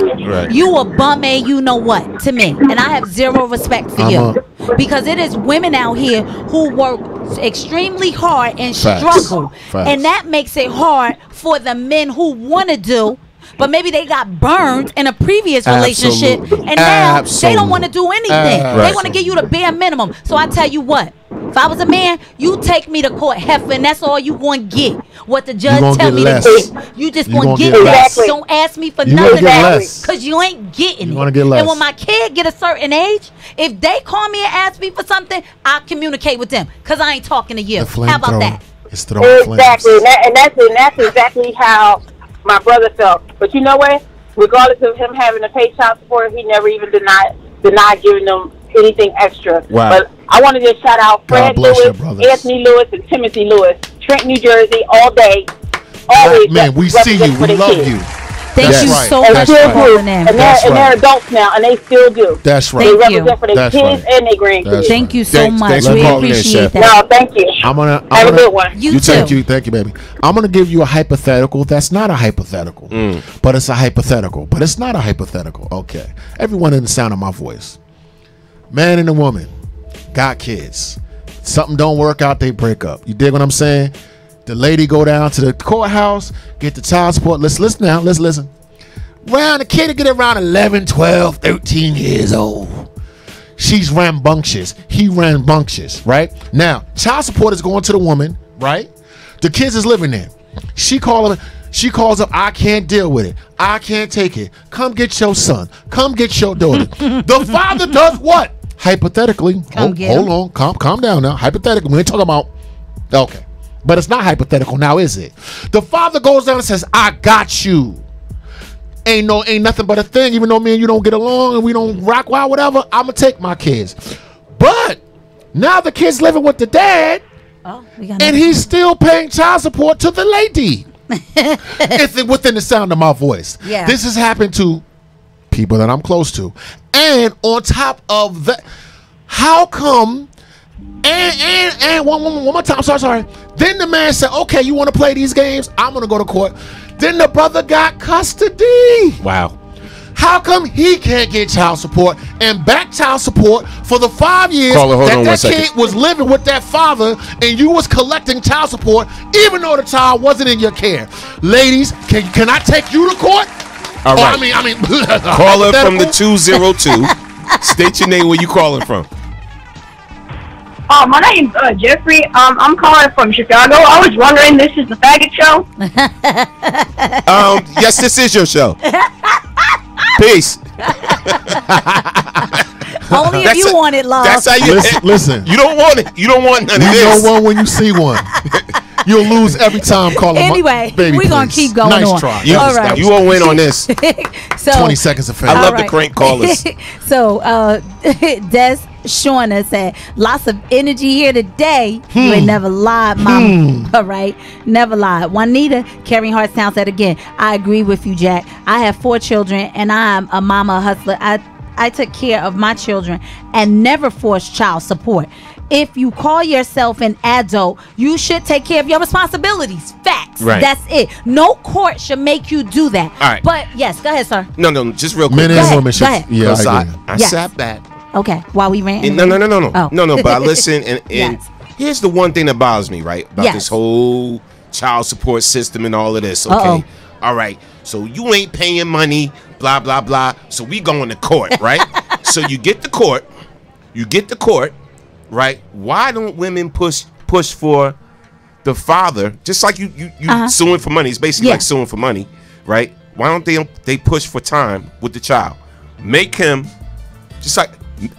you a bum you know what to me, and I have zero respect for you because it is women out here who work extremely hard and struggle, and that makes it hard for the men who want to do, but maybe they got burned in a previous relationship, and now they don't want to do anything. They want to give you the bare minimum. So I tell you what, if I was a man, you take me to court, heifer, and that's all you going to get. What the judge tell me to get. You just going to get less. Don't ask me for nothing because you ain't getting it. And when my kid get a certain age, if they call me and ask me for something, I'll communicate with them because I ain't talking to you. How about that? Exactly. And that's exactly how my brother felt. But you know what? Regardless of him having to pay child support, he never even denied giving them anything extra. But I want to just shout out Fred Lewis, Anthony Lewis, and Timothy Lewis, Trenton, New Jersey, all day. Always. Man, we see you. We love you. Thank you so much for calling in. And they're adults now, and they still do. That's right. They represent for their kids and their grandkids. Thank you so much. We appreciate that. No, thank you. Have a good one. You too. Thank you, baby. I'm gonna give you a hypothetical that's not a hypothetical, but it's a hypothetical, but it's not a hypothetical. Okay, everyone in the sound of my voice, man and a woman, got kids. Something don't work out, they break up. You dig what I'm saying? The lady go down to the courthouse, get the child support. Let's listen now. Let's listen. The kid get around 11, 12, 13 years old. She's rambunctious. He rambunctious, right? Now, child support is going to the woman, right? The kids is living there. She calls up, I can't deal with it. I can't take it. Come get your son. Come get your daughter. The father does what? Hypothetically, hold on, calm down now. Hypothetically, we ain't talking about, okay. But it's not hypothetical now, is it? The father goes down and says, I got you. Ain't nothing but a thing. Even though me and you don't get along and we don't rock well, whatever, I'm going to take my kids. But now the kid's living with the dad, and he's still paying child support to the lady. It's within the sound of my voice. Yeah. This has happened to people that I'm close to. And on top of that, how come... And one more time, sorry. Then the man said, okay, you want to play these games? I'm going to go to court. Then the brother got custody. Wow. How come he can't get child support and back child support for the 5 years that kid was living with that father and you was collecting child support even though the child wasn't in your care? Ladies, can I take you to court? All right. I mean, caller from the 202. State your name, where you calling from. My name's Jeffrey. I'm calling from Chicago. I was wondering, this is the Faggot Show? Yes, this is your show. Peace. Only if you want it, love. That's how you listen. You don't want it. You don't want none of this. You know one when you see one. You'll lose every time calling. Anyway, we're going to keep going on. Try. All right. You won't win on this. So 20 seconds of fame. I love the crank callers. So, Des Shauna said, lots of energy here today. You ain't never lied, mama. All right. Never lied. Juanita, Carrying Heartstown said again, I agree with you, Jack. I have 4 children and I'm a mama hustler. I took care of my children and never forced child support. if you call yourself an adult, you should take care of your responsibilities. Facts. Right. That's it. No court should make you do that. All right. But yes, go ahead, sir. No, just real quick. Men and women should. Yeah, I sat back. Okay, while we ran. No. But I listen, and yes. Here's the one thing that bothers me, right? About this whole child support system and all of this. Okay. All right. So you ain't paying money, blah, blah, blah. So we going to court, right? So you get the court, right? Why don't women push for the father, just like you suing for money? It's basically like suing for money, right? Why don't they push for time with the child? Make him, just like,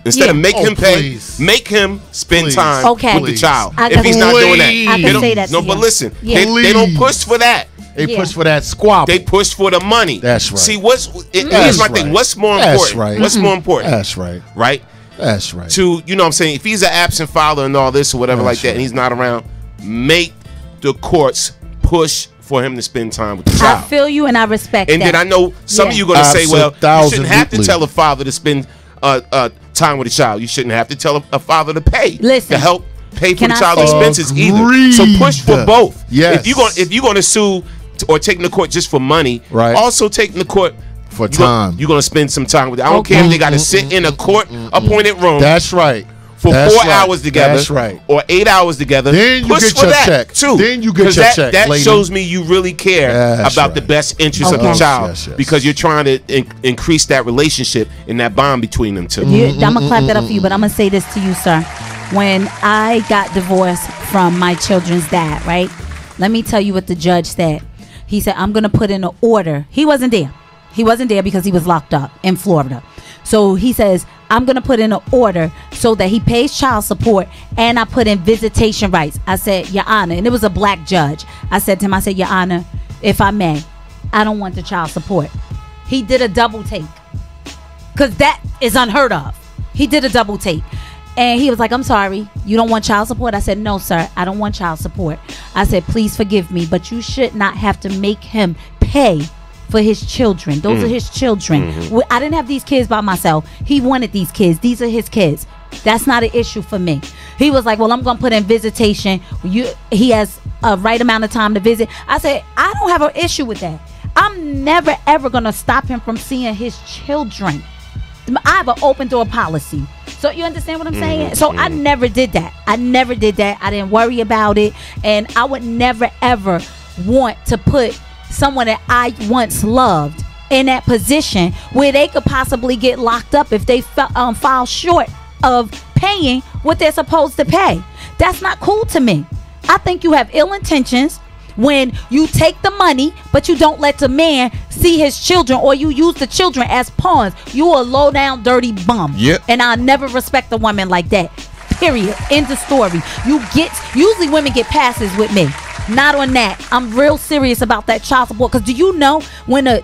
instead of make him pay, make him spend time with the child. If he's not doing that. I can say that. No, but listen, they don't push for that. They push for that squabble. They push for the money. That's right. See, here's my thing. What's more important? That's right. What's more important? That's right. Right? That's right. To, you know what I'm saying, if he's an absent father and all this or whatever like that, and he's not around, make the courts push for him to spend time with the child. I feel you and I respect that. And then I know some of you are going to say, well, you shouldn't have to tell a father to spend time with a child. You shouldn't have to tell a father to pay to help pay for the child's expenses either. So push for both. Yes. If you're going to sue or taking the court just for money, also taking the court for time. You're going to spend some time with it. I don't care if they got to sit in a court appointed room. That's right. For 4 hours together. That's right. Or 8 hours together. Then you push get your that check. Too. Then you get your check. That shows me you really care about the best interest of the child, because you're trying to increase that relationship and that bond between them two. I'm gonna clap that up for you, but I'm gonna say this to you, sir. When I got divorced from my children's dad, right? Let me tell you what the judge said. He said, I'm gonna put in an order. He wasn't there. He wasn't there because he was locked up in Florida. So he says, I'm going to put in an order so that he pays child support, and I put in visitation rights. I said, Your Honor, and it was a black judge. I said to him, Your Honor, if I may, I don't want the child support. He did a double take, because that is unheard of. He did a double take. And he was like, I'm sorry, you don't want child support? I said, no, sir, I don't want child support. I said, please forgive me, but you should not have to make him pay for his children. Those are his children. I didn't have these kids by myself. He wanted these kids. These are his kids. That's not an issue for me. He was like, well, I'm going to put in visitation. He has a right amount of time to visit. I said, I don't have an issue with that. I'm never, ever going to stop him from seeing his children. I have an open door policy. So you understand what I'm saying? So I never did that. I didn't worry about it. And I would never, ever want to put someone that I once loved in that position where they could possibly get locked up if they fall short of paying what they're supposed to pay. That's not cool to me. I think you have ill intentions when you take the money but you don't let the man see his children, or you use the children as pawns. You a low down dirty bum. And I'll never respect a woman like that. Period. End of story. Usually women get passes with me. Not on that. I'm real serious about that child support. Because do you know when a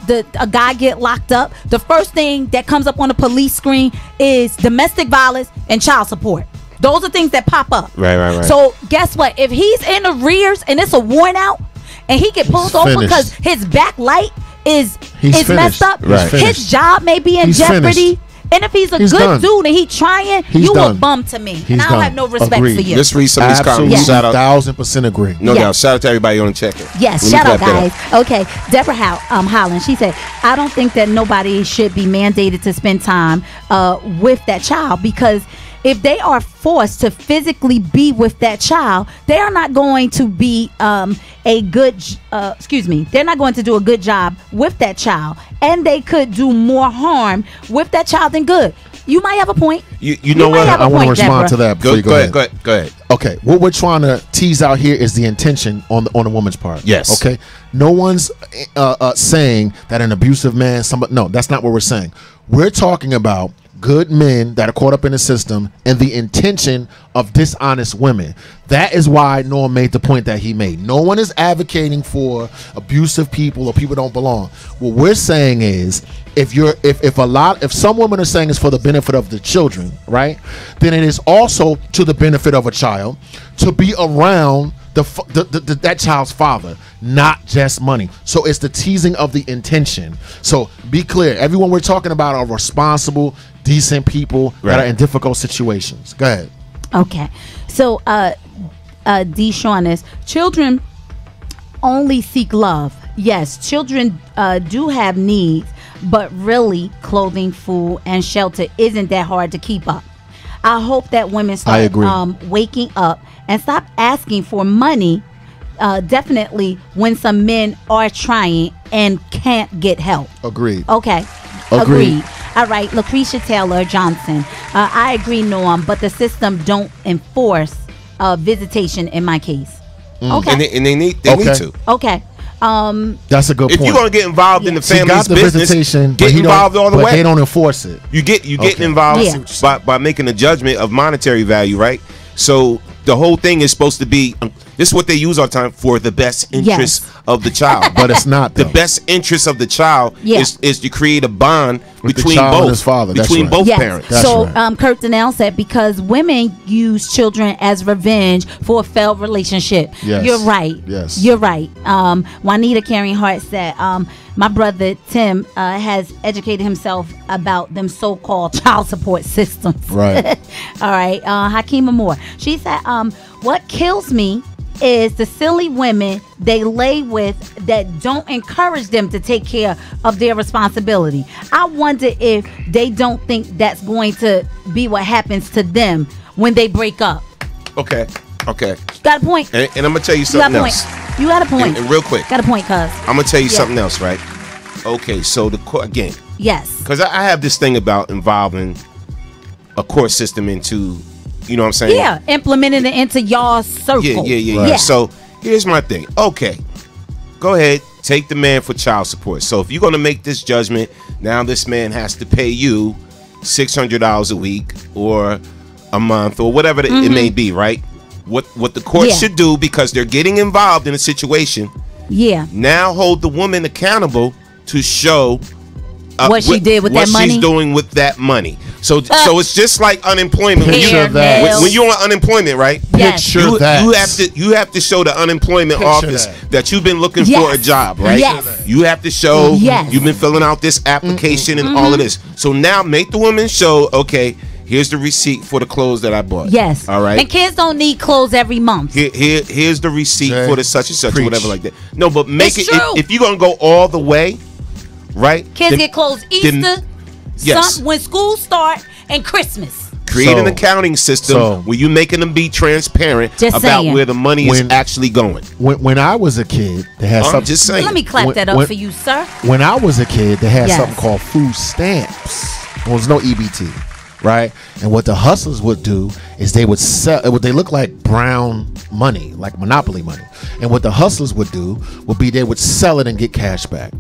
guy get locked up, the first thing that comes up on the police screen is domestic violence and child support. Those are things that pop up. Right. So guess what? If he's in arrears and it's a warrant out and he get pulled over because his back light is messed up, his job may be in jeopardy. And if he's a good dude and he trying, you a bum to me. And I don't have no respect for you. Let's read some of these comments. Shout out. 1000% agree. No doubt. Shout out to everybody on the check-in. Yes, shout out, guys. Okay, Deborah Holland, she said, I don't think that nobody should be mandated to spend time with that child, because if they are forced to physically be with that child, they are not going to be they're not going to do a good job with that child, and they could do more harm with that child than good. You might have a point. You know what? I want to respond to that. Go ahead. Okay, what we're trying to tease out here is the intention on the woman's part. Yes. Okay. No one's saying that an abusive man. No, that's not what we're saying. We're talking about good men that are caught up in the system and the intention of dishonest women. That is why Noah made the point that he made. No one is advocating for abusive people or people don't belong. What we're saying is, if some women are saying it's for the benefit of the children, right, then it is also to the benefit of a child to be around that child's father, not just money. So it's the teasing of the intention. So be clear, everyone we're talking about are responsible, decent people that are in difficult situations. Go ahead. Okay. So, Deshaun is, children only seek love. Yes, children do have needs, but really clothing, food, and shelter isn't that hard to keep up. I hope that women start waking up and stop asking for money, definitely when some men are trying and can't get help. Agreed. Okay. Agreed. All right, Lucretia Taylor Johnson. I agree, Norm, but the system don't enforce visitation in my case. Okay. And they need to. Okay. That's a good point. If you're gonna get involved in the family's business, get involved all the way. But they don't enforce it. You get involved by making a judgment of monetary value, right? So the whole thing is supposed to be, this is what they use all the time, for the best interest of the child. But it's not, though. The best interest of the child is to create a bond between both. And his father. Between both parents. So Kurt Donnell said, because women use children as revenge for a failed relationship. Yes. You're right. Yes. You're right. Juanita Caring Hart said, my brother Tim has educated himself about them so-called child support systems. Right. All right. Hakima Moore. She said, what kills me is the silly women they lay with that don't encourage them to take care of their responsibility. I wonder if they don't think that's going to be what happens to them when they break up. Okay. Got a point. And I'm gonna tell you something else. You got a point. And real quick. Got a point, cuz. I'm gonna tell you something else, right? Okay, so again. Yes. Because I have this thing about involving a court system into, you know what I'm saying? Yeah, implementing it into y'all circle. Yeah. So here's my thing. Okay, go ahead, take the man for child support. So if you're gonna make this judgment, now this man has to pay you $600 a week or a month or whatever it may be, right? What the court should do, because they're getting involved in a situation. Yeah. Now hold the woman accountable to show what she did with that money. What she's doing with that money. So it's just like unemployment. Picture that. When you're on unemployment, right? Yes. Picture that. You have to show the unemployment office that you've been looking for a job, right? Yes. You have to show you've been filling out this application and all of this. So now make the woman show, okay, here's the receipt for the clothes that I bought. Yes. All right. And kids don't need clothes every month. Here's the receipt for the such and such or whatever like that. No, but make it if you're gonna go all the way, right? Kids get clothes Easter, when school start, and Christmas. Create an accounting system where you're making them be transparent about where the money is actually going. When I was a kid, they had something. Just saying. Let me clap that up for you, sir. When I was a kid, they had something called food stamps. There was no EBT. Right, and what the hustlers would do is they would sell what they look like brown money, like Monopoly money. And what the hustlers would do would be they would sell it and get cash back.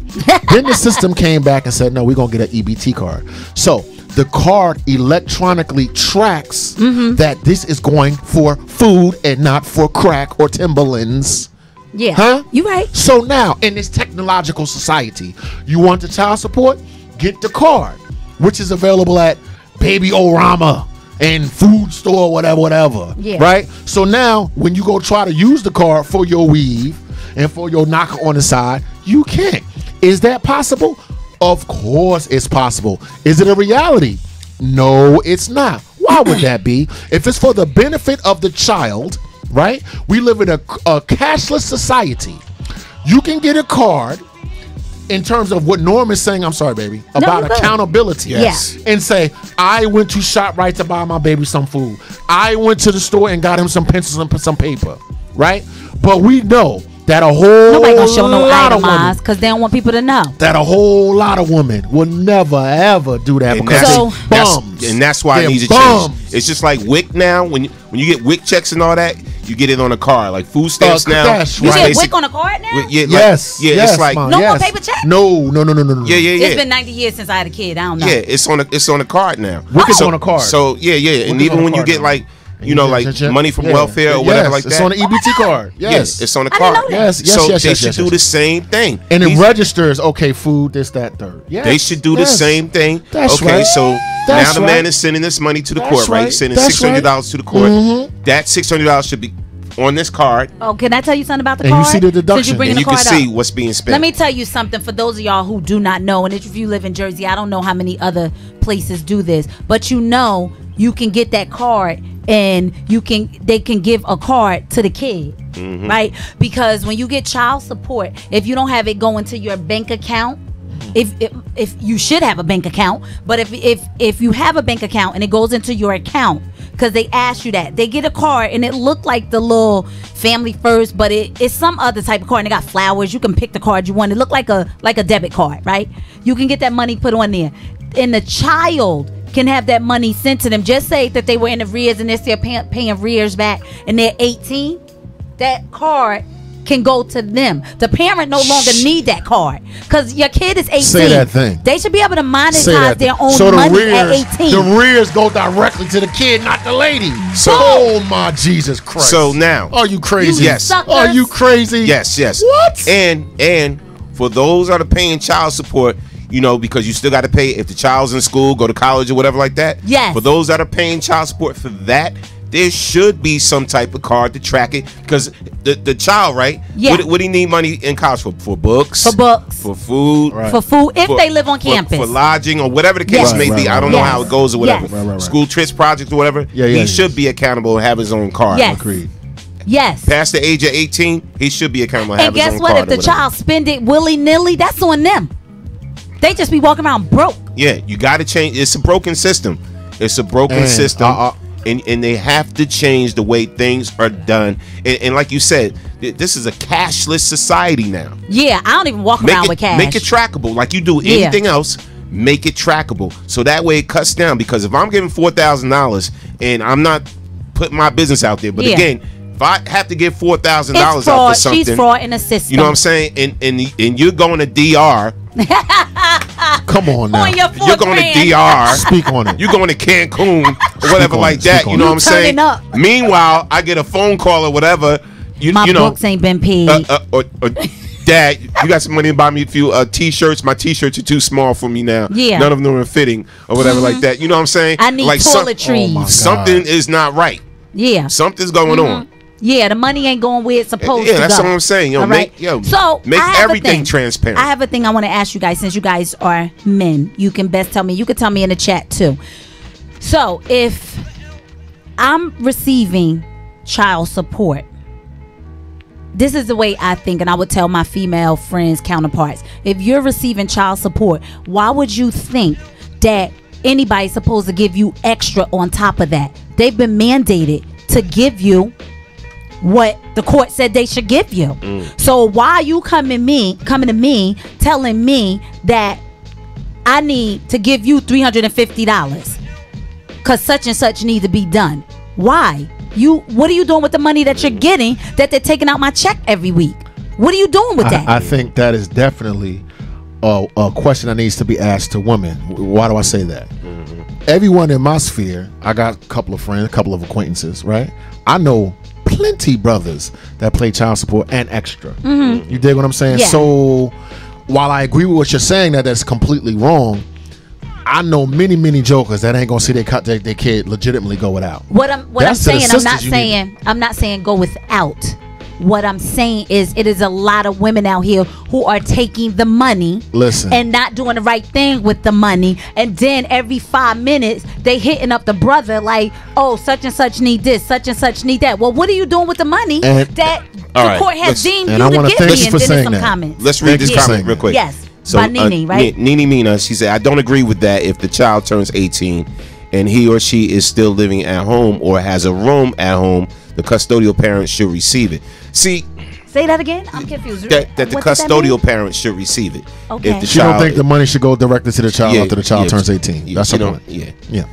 Then the system came back and said, no, we're gonna get an EBT card. So the card electronically tracks that this is going for food and not for crack or Timberlands. Yeah, huh? You right. So now in this technological society, you want the child support? Get the card, which is available at Baby Orama and food store, whatever. Yeah. Right? So now when you go try to use the card for your weave and for your knocker on the side, you can't. Is that possible? Of course it's possible. Is it a reality? No, it's not. Why would that be? If it's for the benefit of the child, right? We live in a cashless society. You can get a card in terms of what Norm is saying, I'm sorry, baby, about accountability. Yes. And say, I went to ShopRite to buy my baby some food. I went to the store and got him some pencils and some paper, right? But we know that a whole nobody gonna show no lot of women, because they don't want people to know. That a whole lot of women will never ever do that, because they're bums. And that's why it needs to change. It's just like WIC now. When you get WIC checks and all that, you get it on a card. Like food stamps now. You get WIC on a card now? Yes. It's like no more paper check. No. Yeah. It's been 90 years since I had a kid. I don't know. Yeah, it's on a card now. WIC is on a card. So and even when you get like, you know, like money from welfare or whatever like that. It's on an EBT card. Yes. It's on a card. Yes. So they should do the same thing. And it registers, okay, food, this, that, third. Yes. They should do the same thing. That's okay, right. so now the man is sending this money to the court, right? He's sending $600 to the court. That $600 should be on this card. Oh, can I tell you something about the card? And you see the deduction. And you can see what's being spent. Let me tell you something for those of y'all who do not know, and if you live in Jersey, I don't know how many other places do this, but you know you can get that card and they can give a card to the kid. Right? Because when you get child support, if you don't have it go into your bank account, if you should have a bank account, but if you have a bank account and it goes into your account, because they ask you that, they get a card and it looked like the little Family First, but it's some other type of card and it got flowers. You can pick the card you want. It looked like a debit card, right? You can get that money put on there, and the child can have that money sent to them. Just say that they were in arrears and they're still paying arrears back and they're 18. That card can go to them. The parent no longer need that card because your kid is 18. Say that thing. They should be able to monetize their own money at 18. The rears go directly to the kid, not the lady. So, oh my Jesus Christ. So now, are you crazy? Yes. Are you crazy? Yes. What? And for those that are paying child support, you know, because you still got to pay if the child's in school, go to college or whatever like that. Yes. For those that are paying child support for that, there should be some type of card to track it, because the child, right? Yeah. What do you need money in college for? For books? For books. For food? Right. For food, if they live on campus. For lodging or whatever the case may be. I don't know how it goes or whatever. Yes. School trips, projects or whatever. He should be accountable and have his own card. Yes. Agreed. Yes. Past the age of 18, he should be accountable and have his own guess card. what? If the child spend it willy-nilly, that's on them. They just be walking around broke. Yeah, you got to change. It's a broken system. It's a broken system. And they have to change the way things are done. And like you said, this is a cashless society now. Yeah, I don't even walk around with cash. Make it trackable like you do anything else. Make it trackable. So that way it cuts down. Because if I'm giving $4,000 and I'm not putting my business out there, but again, if I have to give $4,000 out for something, she's fraud in the system. You know what I'm saying? And you're going to DR. Come on now. You're going to DR. Speak on it. You're going to Cancun or whatever like that. You know what I'm saying? Meanwhile, I get a phone call or whatever. My books ain't been paid. Or Dad, you got some money to buy me a few T-shirts. My T-shirts are too small for me now. Yeah. None of them are fitting or whatever like that. You know what I'm saying? I need toiletries. Something is not right. Yeah. Something's going on. Yeah, the money ain't going where it's supposed to go. Yeah, that's what I'm saying. Make everything transparent. I have a thing I want to ask you guys, since you guys are men. You can best tell me. You can tell me in the chat too. So if I'm receiving child support, this is the way I think, and I would tell my female friends, counterparts. If you're receiving child support, why would you think that anybody's supposed to give you extra on top of that? They've been mandated to give you what the court said they should give you. So why are you coming to me telling me that I need to give you $350 because such and such need to be done? Why? What are you doing with the money that you're getting that they're taking out my check every week? What are you doing with that? I think that is definitely a question that needs to be asked to women. Why do I say that? Everyone in my sphere, I got a couple of friends, a couple of acquaintances, right? I know plenty brothers that play child support and extra. You dig what I'm saying? Yeah. So while I agree with what you're saying that's completely wrong, I know many jokers that ain't gonna see their kid legitimately go without. I'm not saying go without. What I'm saying is it is a lot of women out here who are taking the money and not doing the right thing with the money, and then every 5 minutes they hitting up the brother like, oh, such and such need this, such and such need that. Well, what are you doing with the money that the court has deemed you to give me? And then there's some comments. Let's read this comment real quick. Yes. So, by Nene, right? Nene Mina, she said, I don't agree with that. If the child turns 18 and he or she is still living at home or has a room at home, the custodial parent should receive it. See, say that again. I'm confused. That the custodial parent should receive it. Okay. If the you don't think the money should go directly to the child after the child turns 18? That's the point. Yeah.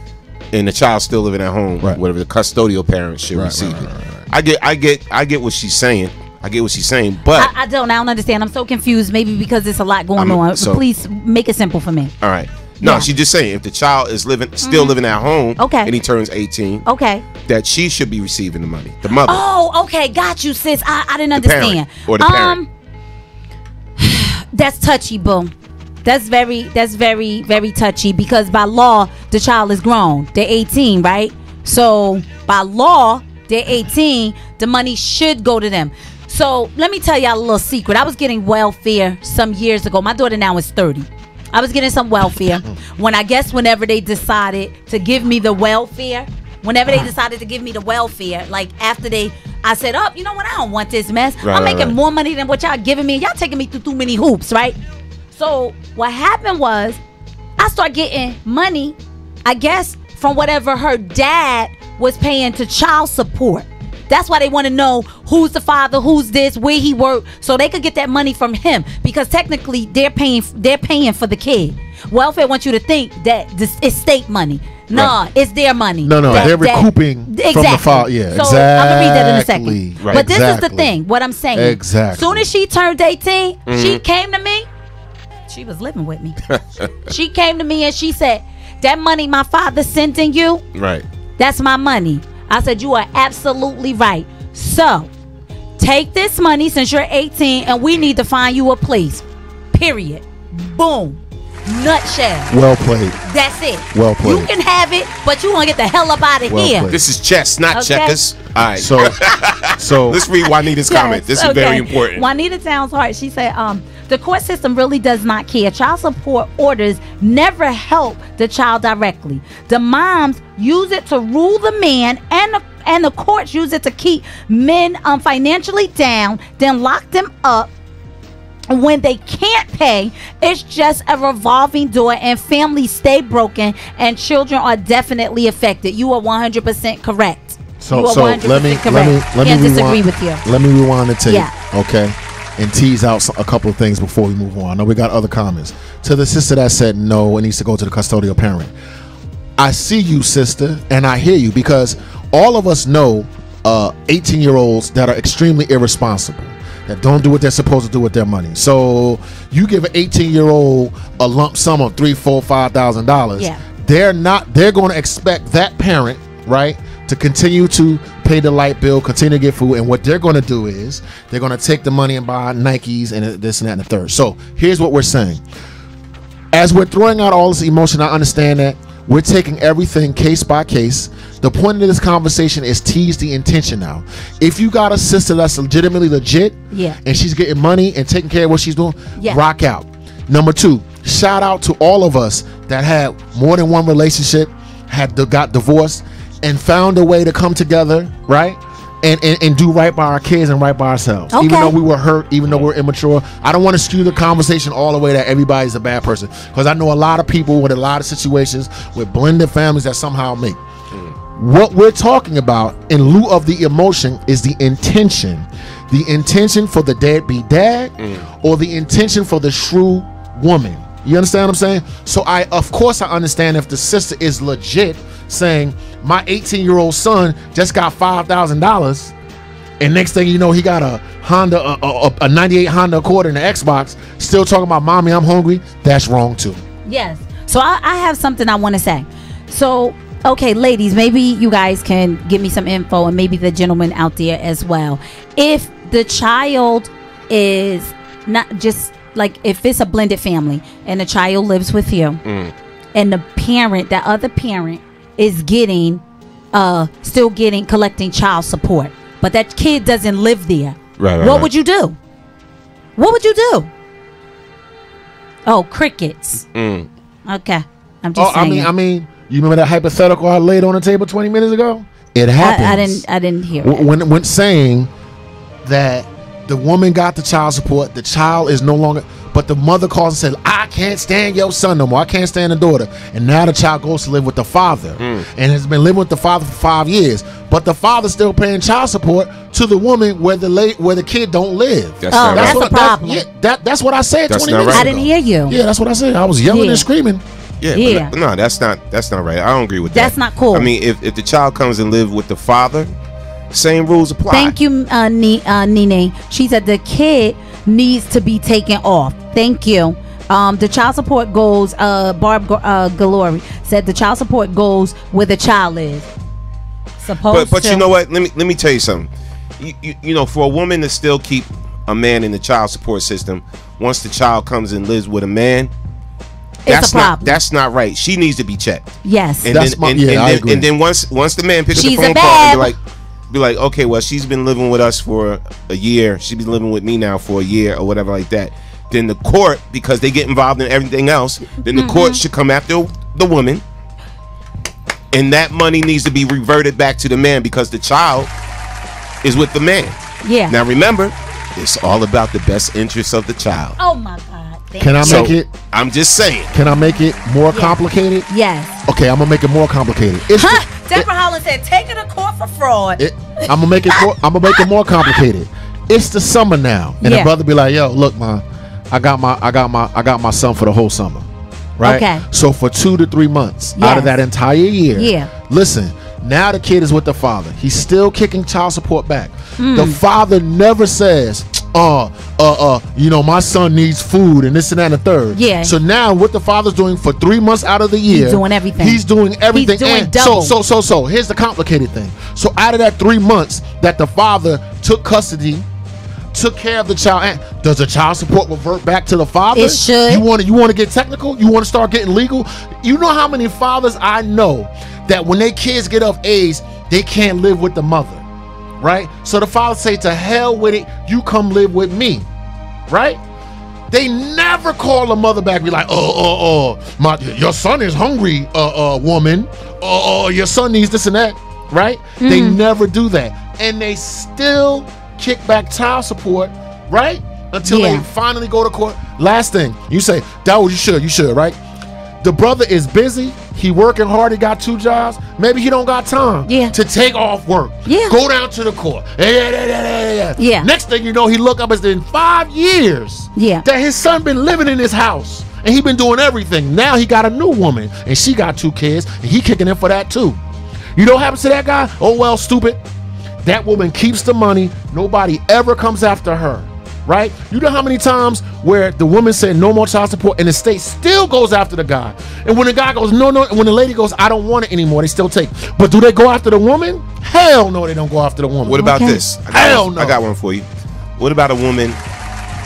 And the child's still living at home, whatever, the custodial parent should receive it. I get what she's saying. But I don't understand. I'm so confused. Maybe because there's a lot going on. So please make it simple for me. All right. No, she's just saying if the child is still living at home, and he turns 18, that she should be receiving the money, the mother. Oh, okay, got you, sis. I didn't understand. Or the parent. That's touchy, boo. That's very touchy, because by law the child is grown. They're 18, right? So by law they're 18. The money should go to them. So let me tell y'all a little secret. I was getting welfare some years ago. My daughter now is 30. I was getting some welfare whenever they decided to give me the welfare, whenever they decided to give me the welfare, like after I said, oh, you know what? I don't want this mess. Right, I'm making more money than what y'all giving me. Y'all taking me through too many hoops, right? So what happened was I started getting money, I guess, from whatever her dad was paying to child support. That's why they want to know who's the father, who's this, where he worked, so they could get that money from him. Because technically, they're paying for the kid. Welfare wants you to think that this is state money. Nah, it's their money. No, they're recouping from the father. Yeah, so exactly. I'm gonna read that in a second. Right. But this is the thing. What I'm saying. Exactly. Soon as she turned 18, she came to me. She was living with me. She came to me and she said, "That money my father sending you, right? That's my money." I said, "You are absolutely right. So, take this money since you're 18 and we need to find you a place. Period. Boom. Nutshell. Well played. That's it. Well played. You can have it, but you want to get the hell up out of here." Played. This is chess, not checkers. All right. So let's read Juanita's comment. This is very important. Juanita sounds hard. She said, the court system really does not care. Child support orders never help the child directly. The moms use it to rule the man, and the courts use it to keep men financially down, then lock them up. When they can't pay, it's just a revolving door, and families stay broken, and children are definitely affected. You are 100% correct. So let me disagree with you. Let me rewind the tape, okay, and tease out a couple of things before we move on. I know we got other comments. To the sister that said no, it needs to go to the custodial parent. I see you, sister, and I hear you, because all of us know 18-year-olds that are extremely irresponsible, that don't do what they're supposed to do with their money. So you give an 18-year-old a lump sum of $3,000, $4,000, $5,000. They're going to expect that parent, right, to continue to pay the light bill, continue to get food, and what they're going to do is they're going to take the money and buy Nikes and this and that and the third. So here's what we're saying. As we're throwing out all this emotion, I understand that we're taking everything case by case. The point of this conversation is tease the intention now. If you got a sister that's legitimately legit, and she's getting money and taking care of what she's doing, rock out. Number two, shout out to all of us that had more than one relationship, got divorced, and found a way to come together, right? And do right by our kids and right by ourselves. Okay. Even though we were hurt, even though we're immature. I don't want to skew the conversation all the way that everybody's a bad person, because I know a lot of people with a lot of situations with blended families that somehow make. What we're talking about in lieu of the emotion is the intention. The intention for the deadbeat dad or the intention for the shrew woman. You understand what I'm saying? So of course I understand if the sister is legit saying, my 18-year-old son just got $5,000, and next thing you know, he got a Honda, a 98 Honda Accord and an Xbox, still talking about, mommy, I'm hungry. That's wrong too. Yes. So I have something I want to say. So, okay, ladies, maybe you guys can give me some info, and maybe the gentleman out there as well. If the child is not just like, if it's a blended family and the child lives with you, and the parent, that other parent, is collecting child support, but that kid doesn't live there. Right. What would you do? What would you do? Oh, crickets. Okay, I'm just saying. I mean, you remember that hypothetical I laid on the table 20 minutes ago? It happens. I didn't hear it. When saying that the woman got the child support, the child is no longer, but the mother calls and says, I can't stand your son no more, I can't stand the daughter, and now the child goes to live with the father and has been living with the father for 5 years, but the father's still paying child support to the woman where the kid don't live. That's a problem. That's what I said 20 minutes ago. I didn't hear you. Yeah, that's what I said. I was yelling and screaming. Yeah. No, that's not right. I don't agree with that. That's not cool. I mean, if the child comes and live with the father, same rules apply. Thank you, Nene. She said the kid needs to be taken off. Thank you. The child support goes, Barb Galori said the child support goes where the child is. But you know what? Let me tell you something. You know, for a woman to still keep a man in the child support system, once the child comes and lives with a man, that's not right. She needs to be checked. Yes. And then once the man picks up the phone call and be like, okay, well, she's been living with us for a year. She's been living with me now for a year or whatever like that. Then the court, because they get involved in everything else, then the court should come after the woman And that money needs to be reverted back to the man because the child is with the man. Yeah. Now remember, it's all about the best interests of the child. Oh my God. Can I make it? I'm just saying. Can I make it more complicated? Yes. Okay, I'm gonna make it more complicated. Deborah Holland said, "Take her to court for fraud." I'm gonna make it more complicated. It's the summer now, and the brother be like, "Yo, look, man, I got my son for the whole summer, right? Okay. So for 2 to 3 months out of that entire year, listen. Now the kid is with the father. He's still kicking child support back. The father never says, you know, my son needs food and this and that and the third. Yeah. So now what the father's doing for 3 months out of the year, he's doing everything. He's doing everything. He's doing and double. So here's the complicated thing. So out of that 3 months that the father took custody, took care of the child, and does the child support revert back to the father? It should. You want to get technical? You want to start getting legal? You know how many fathers I know that when their kids get of age, they can't live with the mother, right? So the father say, to hell with it, you come live with me, right? They never call the mother back, be like, your son is hungry, woman, your son needs this and that, right? They never do that. And they still kick back child support, right? Until they finally go to court. Last thing, you say, Dawood, you should, right? The brother is busy. He working hard. He got 2 jobs. Maybe he don't got time to take off work. Yeah. Go down to the court. Yeah. Next thing you know, he look up, it's been 5 years that his son been living in his house. And he been doing everything. Now he got a new woman. And she got 2 kids. And he kicking in for that too. You know what happens to that guy? Oh, well, stupid. That woman keeps the money. Nobody ever comes after her. Right? You know how many times where the woman said no more child support and the state still goes after the guy. And when the guy goes, no, and when the lady goes, I don't want it anymore, they still take. But do they go after the woman? Hell no, they don't go after the woman. What about this? Hell no. I got one for you. What about a woman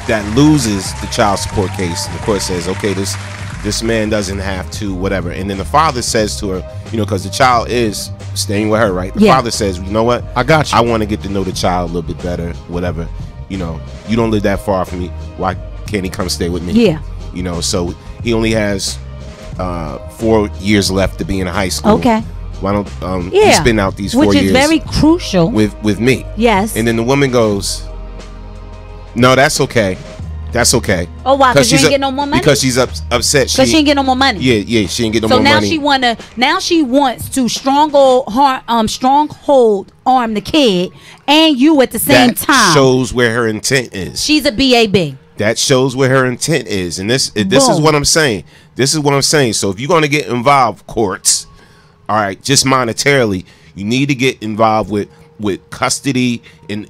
that loses the child support case? And the court says, okay, this man doesn't have to, whatever. And then the father says to her, you know, because the child is staying with her, right? The father says, you know what? I got you. I want to get to know the child a little bit better, whatever. You know, you don't live that far from me. Why can't he come stay with me? Yeah. You know, so he only has 4 years left to be in high school. Okay. Why don't you spend out these 4 years? Which is very crucial. With me. Yes. And then the woman goes, no, that's okay. That's okay. Oh, why? Because she ain't get no more money? Because she's upset. Because she ain't get no more money. Yeah, she ain't get no more money. So now she wants to stronghold arm the kid and you at the same time. That shows where her intent is. She's a BAB. That shows where her intent is. And this is what I'm saying. This is what I'm saying. So if you're going to get involved, courts, all right, just monetarily, you need to get involved with custody and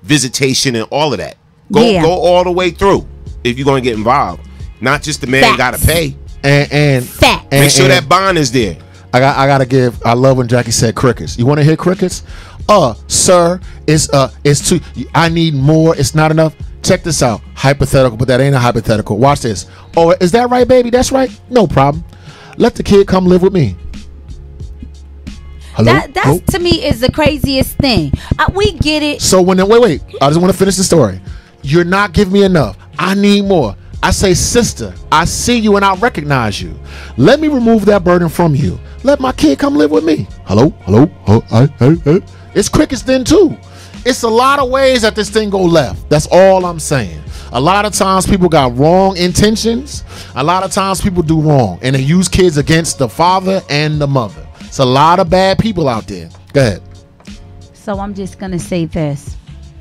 visitation and all of that. Go all the way through if you're going to get involved. Not just the man got to pay. And make sure that bond is there. I love when Jackie said crickets. You want to hear crickets? Sir, it's too, I need more. It's not enough. Check this out. Hypothetical, but that ain't a hypothetical. Watch this. Oh, is that right, baby? That's right. No problem. Let the kid come live with me. Hello? That's to me is the craziest thing. We get it. So when wait, I just want to finish the story. You're not giving me enough. I need more. I say, sister, I see you and I recognize you. Let me remove that burden from you. Let my kid come live with me. Hello? It's crickets then too. It's a lot of ways that this thing go left. That's all I'm saying. A lot of times people got wrong intentions. A lot of times people do wrong and they use kids against the father and the mother. It's a lot of bad people out there. Go ahead. So I'm just going to say this.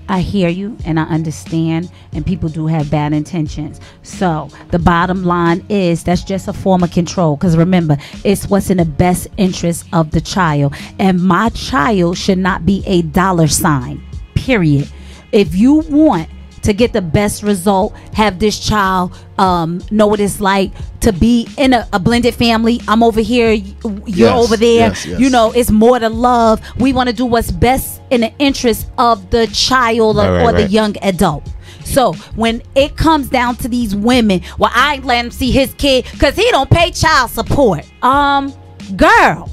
I hear you and I understand, and people do have bad intentions. So the bottom line is that's just a form of control, because remember, it's what's in the best interest of the child, and my child should not be a dollar sign, period. If you want to get the best result, have this child know what it's like to be in a blended family. I'm over here, you're over there. Yes. You know, it's more to love. We want to do what's best in the interest of the child or the young adult. So when it comes down to these women, well, I ain't let him see his kid because he don't pay child support. Girl,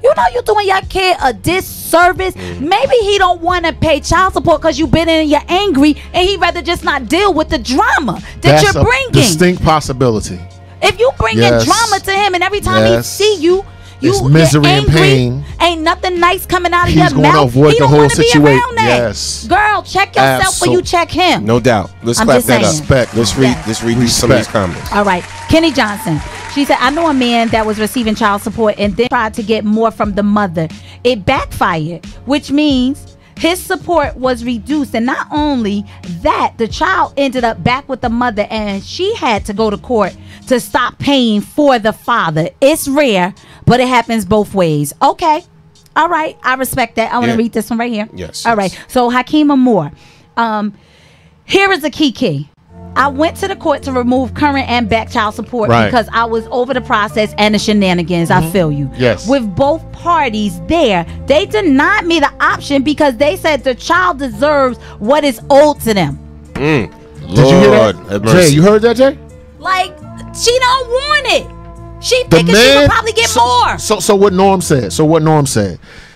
you know you're doing your kid a disservice. Maybe he don't want to pay child support because you've been in, you're angry, and he'd rather just not deal with the drama that you're bringing. Distinct possibility. If you bring in drama to him, and every time he see you, It's misery and pain. Ain't nothing nice coming out of He's your going to mouth. avoid He the don't whole want to be situation. around that. Yes. Girl, check yourself before you check him. No doubt. Let's I'm clap just that up. saying. Respect. Let's read some of these comments. All right. Kenny Johnson. She said, I know a man that was receiving child support and then tried to get more from the mother. It backfired, which means his support was reduced. And not only that, the child ended up back with the mother and she had to go to court to stop paying for the father. It's rare, but it happens both ways. Okay. All right. I respect that. I want to read this one right here. Yes. All right. So Hakima Moore. Here is a key. I went to the court to remove current and back child support because I was over the process and the shenanigans. I feel you. Yes. With both parties there, they denied me the option because they said the child deserves what is owed to them. Did you hear that? Jay, you heard that, Jay? Like, she don't want it. She thinking she could probably get more. So what Norm said.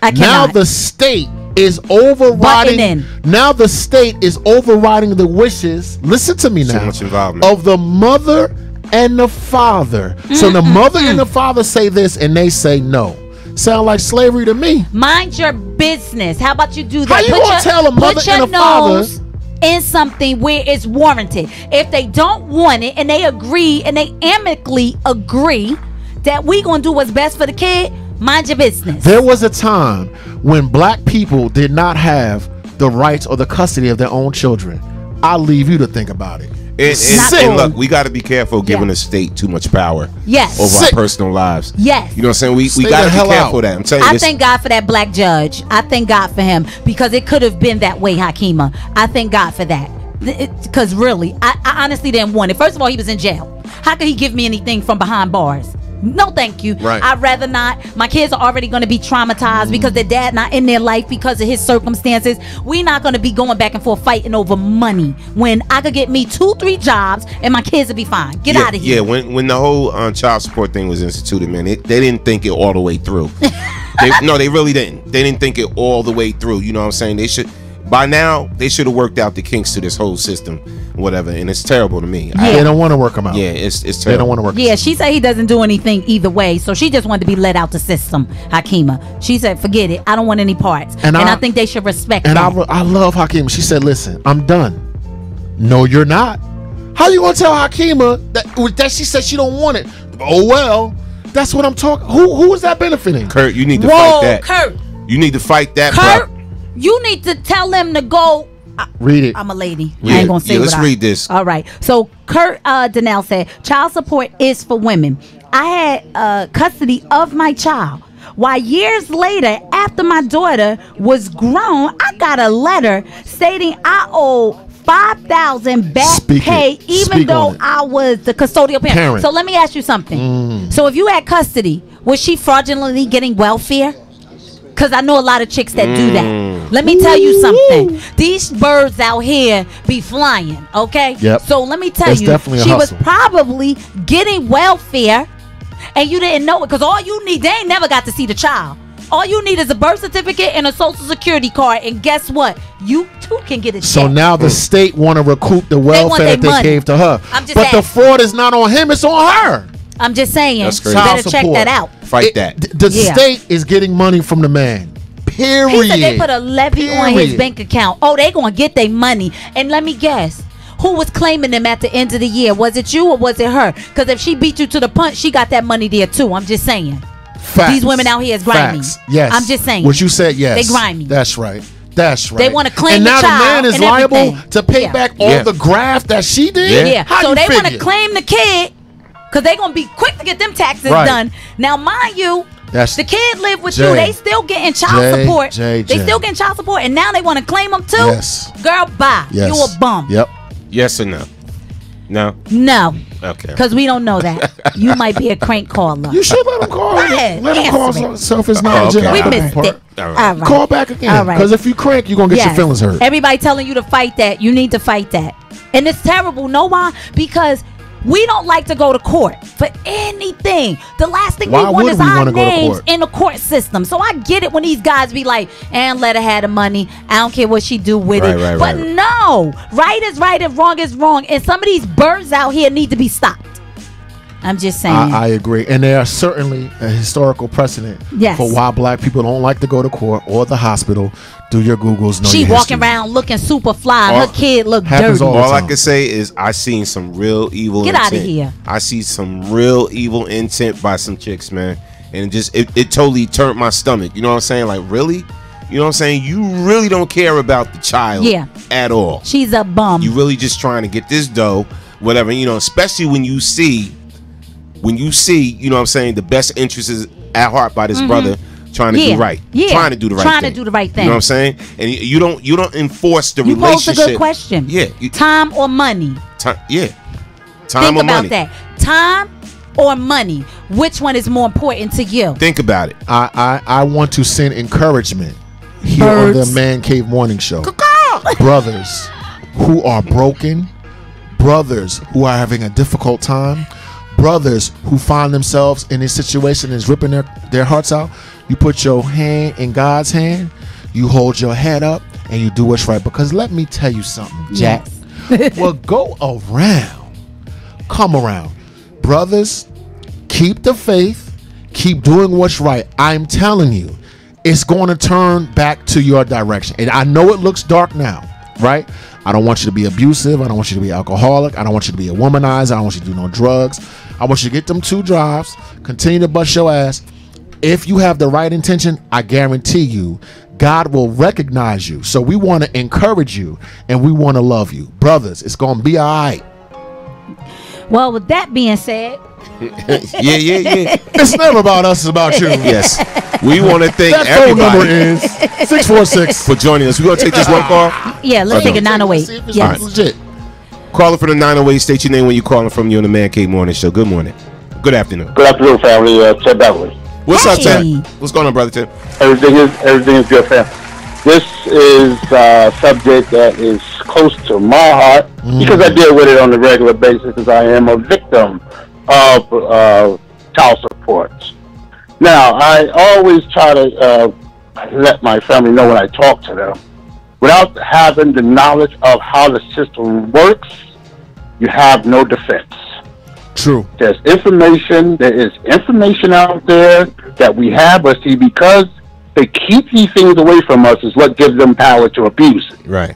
I now cannot. the state is overriding. Now the state is overriding the wishes. Listen to me now. So much involvement. Of the mother and the father. So the mother and the father say this and they say no. Sound like slavery to me. Mind your business. How about you do that? How you gonna tell a mother and a father in something where it's warranted? If they don't want it and they agree and they amicably agree that we gonna do what's best for the kid, mind your business. There was a time when black people did not have the rights or the custody of their own children. I'll leave you to think about it. And look, we got to be careful giving the state too much power over our personal lives. Yes. You know what I'm saying? We got to be careful of that. I'm telling you. I thank God for that black judge. I thank God for him because it could have been that way, Hakima. I thank God for that. Because really, I honestly didn't want it. First of all, he was in jail. How could he give me anything from behind bars? No, thank you. Right. I'd rather not. My kids are already going to be traumatized because their dad not in their life because of his circumstances. We're not going to be going back and forth fighting over money when I could get me 2-3 jobs and my kids would be fine. Get out of here. Yeah, when the whole child support thing was instituted, man, they didn't think it all the way through. They really didn't. They didn't think it all the way through. You know what I'm saying? They should. By now, they should have worked out the kinks to this whole system, whatever, and it's terrible to me. They don't want to work them out. Yeah, it's terrible. They don't want to work. Yeah, she said he doesn't do anything either way, so she just wanted to be let out the system. Hakima, she said, "Forget it. I don't want any parts." And I think they should respect that. I love Hakima. She said, "Listen, I'm done." No, you're not. How you gonna tell Hakima that she said she don't want it? Oh well, that's what I'm talking. Who is that benefiting? Kurt, you need to fight that. Kurt, you need to fight that. Kurt, you need to tell them to go. Read it. I'm a lady. Yeah, I ain't gonna say let's read this. All right. So Kurt Donnell said, child support is for women. I had custody of my child. Why years later, after my daughter was grown, I got a letter stating I owe $5,000 back pay, even though I was the custodial parent. So let me ask you something. So if you had custody, was she fraudulently getting welfare? Because I know a lot of chicks that do that. Let me tell you something. These birds out here be flying, okay? Yep. So let me tell you, she was probably getting welfare and you didn't know it because all you need, they ain't never got to see the child. All you need is a birth certificate and a social security card, and guess what? You too can get a check. So now the state want to recoup the welfare that they gave to her. But the fraud is not on him, it's on her. I'm just saying, That's you crazy. better check that out. Fight that. The state is getting money from the man. Period. He said they put a levy on his bank account. Oh, they gonna get their money. And let me guess, who was claiming them at the end of the year? Was it you or was it her? Because if she beat you to the punch, she got that money there too. I'm just saying. Facts. These women out here is grimy. Facts. Yes. I'm just saying. What you said, yes. They grimy. That's right. That's right. They want to claim and the now child the man is liable to pay back all the graft that she did? Yeah. How So you they want to figure? claim the kid because they going to be quick to get them taxes done. Now, mind you, the kid live with you. They still getting child support. They still getting child support. And now they want to claim them too? Yes. Girl, bye. Yes. You a bum. Yep. Yes or no? No? No. Okay. Because we don't know that. You might be a crank caller. You should let him call. Go ahead. Let him call Answer it. self-knowledge. We missed it. All right. Call back again. All right. Because if you crank, you're going to get your feelings hurt. Everybody telling you to fight that. You need to fight that. And it's terrible. Know why? Because we don't like to go to court for anything. The last thing we want is our names in the court system. So I get it when these guys be like, and let her have the money. I don't care what she do with it. But no, right is right and wrong is wrong. And some of these birds out here need to be stopped. I'm just saying. I agree. And there are certainly a historical precedent for why black people don't like to go to court or the hospital. Do your Googles. She walking around looking super fly. Her kid look dirty. All I can say is I seen some real evil intent. Get out of here. I see some real evil intent by some chicks, man. And it totally turned my stomach. You know what I'm saying? Like, really? You know what I'm saying? You really don't care about the child at all. She's a bum. You really just trying to get this dough, whatever, you know, especially when you see, you know what I'm saying, the best interest is at heart by this brother trying to do right. Trying to do the right thing. You know what I'm saying? And you don't enforce the relationship. You posed a good question. Yeah. Time or money? Time or money. Think about that. Time or money? Which one is more important to you? Think about it. I want to send encouragement here on the Man Cave Morning Show. Brothers who are broken, brothers who are having a difficult time, brothers who find themselves in this situation and is ripping their hearts out. You put your hand in God's hand, you hold your head up, and you do what's right. Because let me tell you something, Jack. Well, go around, come around. Brothers, keep the faith, keep doing what's right. I'm telling you, it's going to turn back to your direction. And I know it looks dark now, right? I don't want you to be abusive. I don't want you to be alcoholic. I don't want you to be a womanizer. I don't want you to do no drugs. I want you to get them 2 drives, continue to bust your ass. If you have the right intention, I guarantee you, God will recognize you. So we want to encourage you and we want to love you. Brothers, it's going to be all right. Well, with that being said, yeah. It's never about us, it's about you. Yes. We want to thank that phone number is 646 for joining us. We're going to take this one call. Yeah, let's take a 908. Yes. Legit. Caller for the 908. State your name when you're calling from. You on the Man Cave Morning Show. Good morning. Good afternoon. Good afternoon, family. Ted Beverly. What's up, Ted? What's going on, brother Ted? Everything is good, fam. This is a subject that is close to my heart because I deal with it on a regular basis because I am a victim of child support. Now, I always try to let my family know when I talk to them. Without having the knowledge of how the system works, you have no defense. True. There is information out there that we have, but see, because they keep these things away from us is what gives them power to abuse it. Right.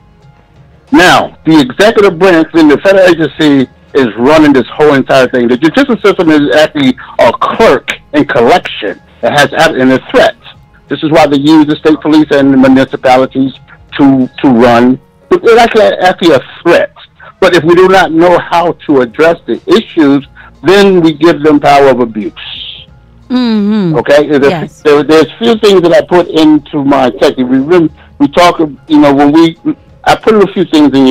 Now, the executive branch in the federal agency is running this whole entire thing. The judicial system is actually a clerk in collection that has and a threat. This is why they use the state police and the municipalities to run. It's actually a threat. But if we do not know how to address the issues, then we give them power of abuse. Okay? Yes. There's few things that I put into my text. We talk, you know, I put a few things in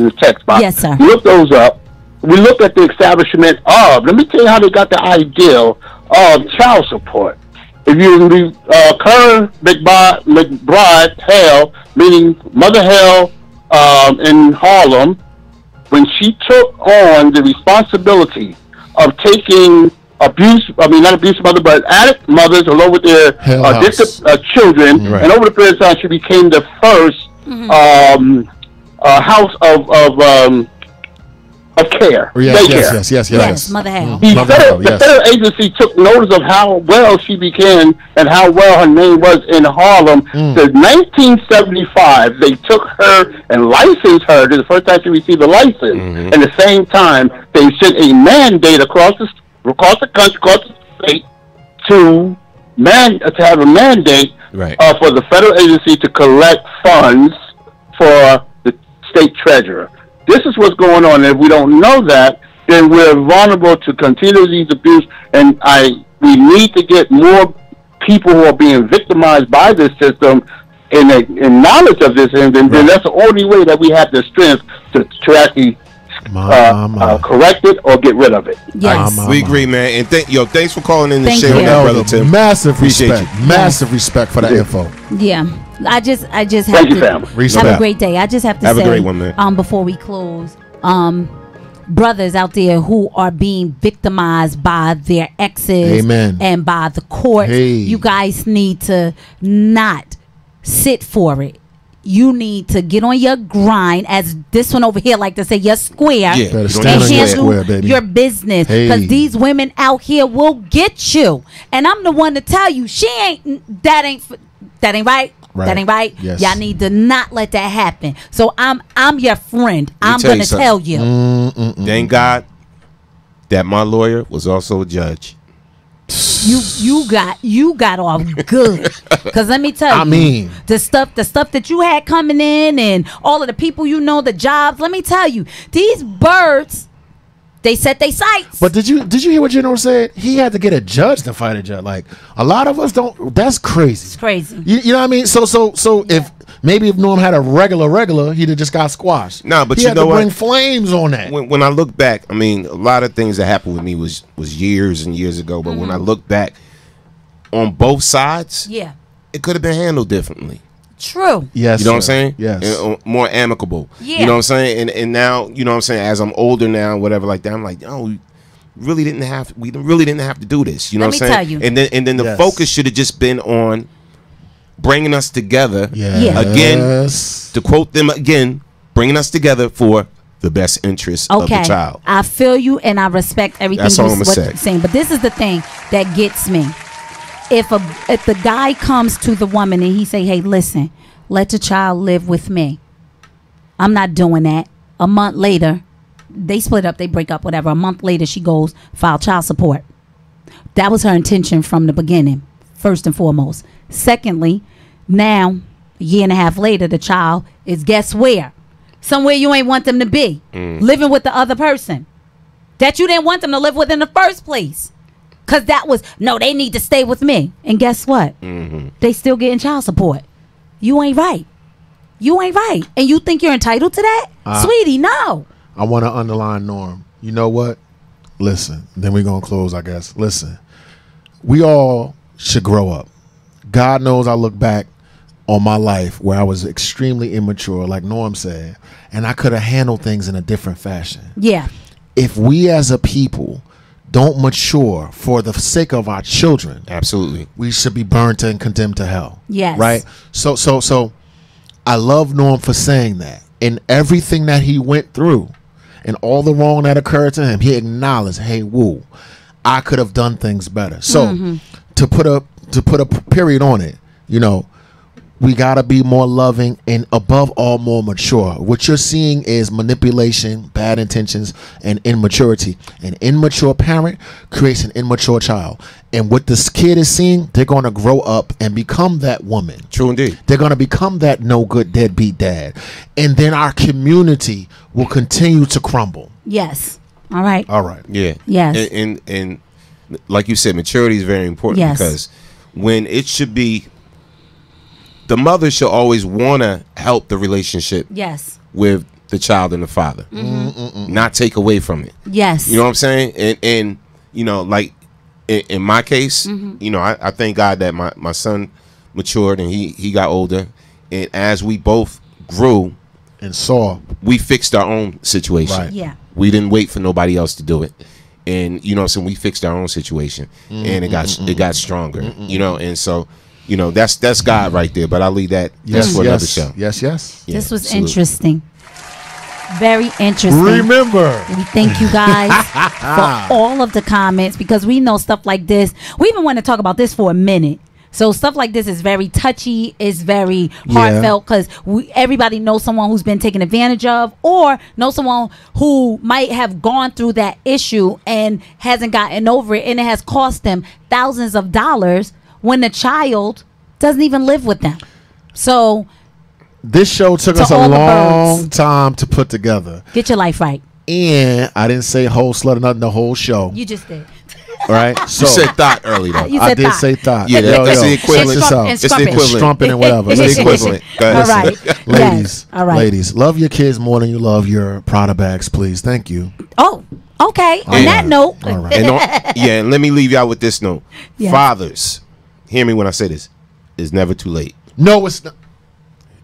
the text box. Yes, sir. Look those up. We look at the establishment of, let me tell you how they got the idea of child support. If you read Karen McBride Hale, meaning Mother Hale in Harlem, when she took on the responsibility of taking not abusive mothers, but addict mothers along with their addicted children, and over the period of time, she became the first house of care. Yes. Mother Hale. The federal agency took notice of how well she began and how well her name was in Harlem. Since 1975, they took her and licensed her. This is the first time she received a license. At the same time, they sent a mandate across the country, across the state, to have a mandate for the federal agency to collect funds for the state treasurer. This is what's going on. And if we don't know that, then we're vulnerable to continue these abuse. And we need to get more people who are being victimized by this system in knowledge of this. And then that's the only way that we have the strength to actually correct it or get rid of it. Yes. We agree, man. And thanks for calling in and sharing that, brother Tim. Massive respect for that info. Yeah. I just have Thank you, fam. Have a great day. I just have to have say, a great one, man. Before we close, brothers out there who are being victimized by their exes and by the court, you guys need to not sit for it. you need to get on your grind, as this one over here like to say, your square, Better stand and on your handle square, baby. your business, because Hey. these women out here will get you. And I'm the one to tell you, that ain't right. Right. That ain't right. Yes. Y'all need to not let that happen. So I'm your friend. I'm tell you gonna something. tell you. Thank God that my lawyer was also a judge. You got off good. Because let me tell you, I mean, the stuff that you had coming in and all of the people you know, the jobs, let me tell you, these birds, they set their sights. But did you hear what General said? He had to get a judge to fight a judge. Like, a lot of us don't. That's crazy. It's crazy. You know what I mean? So if maybe if Norm had a regular, he'd have just got squashed. No, but he you had know to what? bring flames on that. When I look back, I mean, a lot of things that happened with me was years and years ago. But when I look back on both sides, Yeah. it could have been handled differently. True. Yes, You know what I'm sir. saying? Yes. And, more amicable. Yeah. You know what I'm saying? And now, you know what I'm saying, as I'm older now, whatever like that, I'm like, oh, we really didn't have to do this. You know Let what me I'm saying? tell you. And then the Yes. focus should have just been on bringing us together. Yes. Again, to quote them again, bringing us together for the best interest of the child. I feel you and I respect everything That's all I'm gonna what say. you're saying. But this is the thing that gets me. If the guy comes to the woman and he say, hey, listen, let your child live with me. I'm not doing that. A month later, they split up, they break up, whatever. A month later, she goes, file child support. That was her intention from the beginning, first and foremost. Secondly, now, a year and a half later, the child is guess where? Somewhere you ain't want them to be. Living with the other person that you didn't want them to live with in the first place. Because that was, no, they need to stay with me. And guess what? They still getting child support. You ain't right. You ain't right. And you think you're entitled to that? Sweetie, no. I want to underline Norm. You know what? Listen, then we're going to close, I guess. Listen, we all should grow up. God knows I look back on my life where I was extremely immature, like Norm said, and I could have handled things in a different fashion. Yeah. If we as a people don't mature for the sake of our children, absolutely, we should be burned and condemned to hell. Yes. Right? So I love Norm for saying that. In everything that he went through and all the wrong that occurred to him, he acknowledged, hey, woo, I could have done things better. So to put a period on it, you know, we got to be more loving and above all more mature. What you're seeing is manipulation, bad intentions, and immaturity. An immature parent creates an immature child. And what this kid is seeing, they're going to grow up and become that woman. True indeed. They're going to become that no good deadbeat dad. And then our community will continue to crumble. Yes. All right. All right. Yeah. Yes. And like you said, maturity is very important. Yes. Because when it should be, the mother should always want to help the relationship Yes. with the child and the father, not take away from it. Yes. You know what I'm saying? And you know, like in my case, you know, I thank God that my son matured and he got older, and as we both grew and saw, we fixed our own situation. Right. Yeah. We didn't wait for nobody else to do it. And you know what I'm saying, we fixed our own situation, and it got stronger. You know, and so, you know, that's God right there. But I'll leave that that's for another show. Yes. This was absolutely. interesting. Very interesting. Remember, we thank you guys for all of the comments, because we know stuff like this. We even want to talk about this for a minute. So stuff like this is very touchy, is very heartfelt, because everybody knows someone who's been taken advantage of, or know someone who might have gone through that issue and hasn't gotten over it, and it has cost them thousands of dollars when the child doesn't even live with them. So this show took us a long time to put together. Get your life right. And I didn't say whole slut or nothing the whole show. You just did. All right. So you said thought early though. You I said did thought. say thought. Yeah, that's the equivalent. It's the equivalent. Strumping and whatever. It's the equivalent. Go ahead. All right. Ladies, Yes. All right. ladies, love your kids more than you love your Prada bags, please. Thank you. Oh, okay. On that note. All right. And let me leave y'all with this note. Yes. Fathers, hear me when I say this. It's never too late. No, it's not.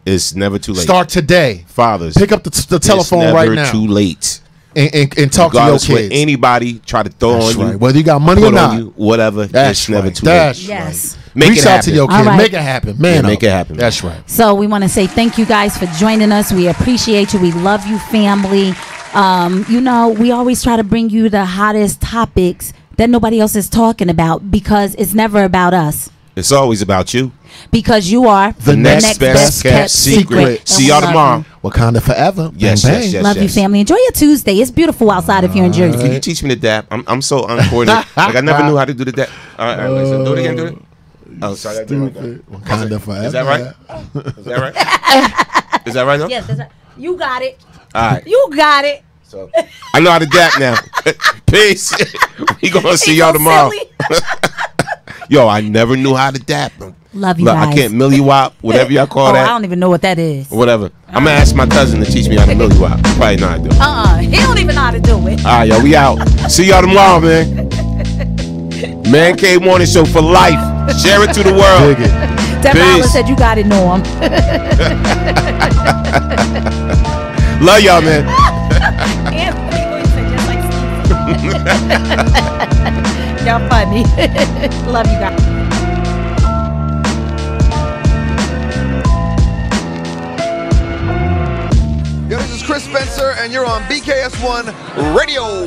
It's never too late. Start today. Fathers, pick up the telephone right now. It's never too late. And talk Regardless to your kids. What anybody try to throw That's on right. you, whether you got money or put not, on you, whatever. That's it's never right. too That's late. Yes. Reach out to your kid. Right. Make it happen. Man, make it happen. That's right. So we want to say thank you guys for joining us. We appreciate you. We love you, family. You know, we always try to bring you the hottest topics that nobody else is talking about because it's never about us. It's always about you. Because you are the next best kept secret. See y'all tomorrow. Wakanda forever. Yes, bang, bang. yes. Love you, family. Enjoy your Tuesday. It's beautiful outside if you're in Jersey. Can you teach me the dap? I'm so uncoordinated. Like I never knew how to do the dap. All right, listen. Do it again. Do it. Oh, sorry. Wakanda forever. Is that right? Is that right? Is that right? No? Yes, that's right. You got it. All right. You got it. So I know how to dap now. Peace. We gonna see y'all tomorrow. Yo, I never knew how to dap. Love you Look, guys. I can't millywop, whatever y'all call that. I don't even know what that is. Whatever. I'm gonna ask my cousin to teach me how to millywop. Probably know how to do it. He don't even know how to do it. All right, yo, we out. See y'all tomorrow, man. Man Cave Morning Show for life. Share it to the world. Deborah said you got it, Norm. Love y'all, man. Y'all funny. Love you guys. Yo, this is Chris Spencer, and you're on BKS1 Radio.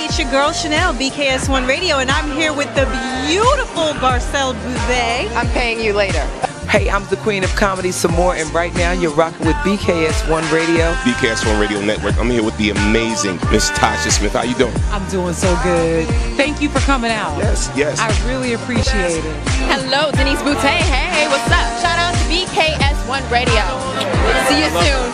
It's your girl Chanel, BKS1 Radio, and I'm here with the beautiful Garcelle Bouvet. I'm paying you later. Hey, I'm the queen of comedy, some more, and right now you're rocking with BKS1 Radio. BKS1 Radio Network. I'm here with the amazing Miss Tasha Smith. How you doing? I'm doing so good. Thank you for coming out. Yes, yes. I really appreciate it. Hello, Denise Boutte. Hey, what's up? Shout out to BKS1 Radio. See you soon.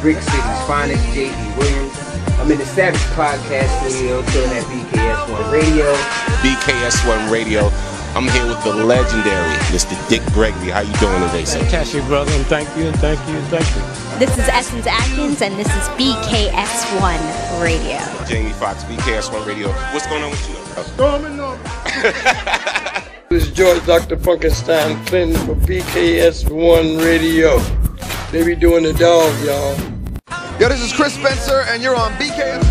Brick City's finest, J.D. Williams. I'm in the Savage Podcast Studio, chilling at BKS1 Radio. BKS1 Radio. I'm here with the legendary Mr. Dick Gregory. How you doing today, sir? Fantastic, brother, and thank you, and thank you, and thank you. This is Essence Atkins, and this is BKS1 Radio. Jamie Foxx, BKS1 Radio. What's going on with you? Storming Norman. This is George Dr. Funkenstein Clinton for BKS1 Radio. They be doing the dog, y'all. Yo, this is Chris Spencer, and you're on BKS.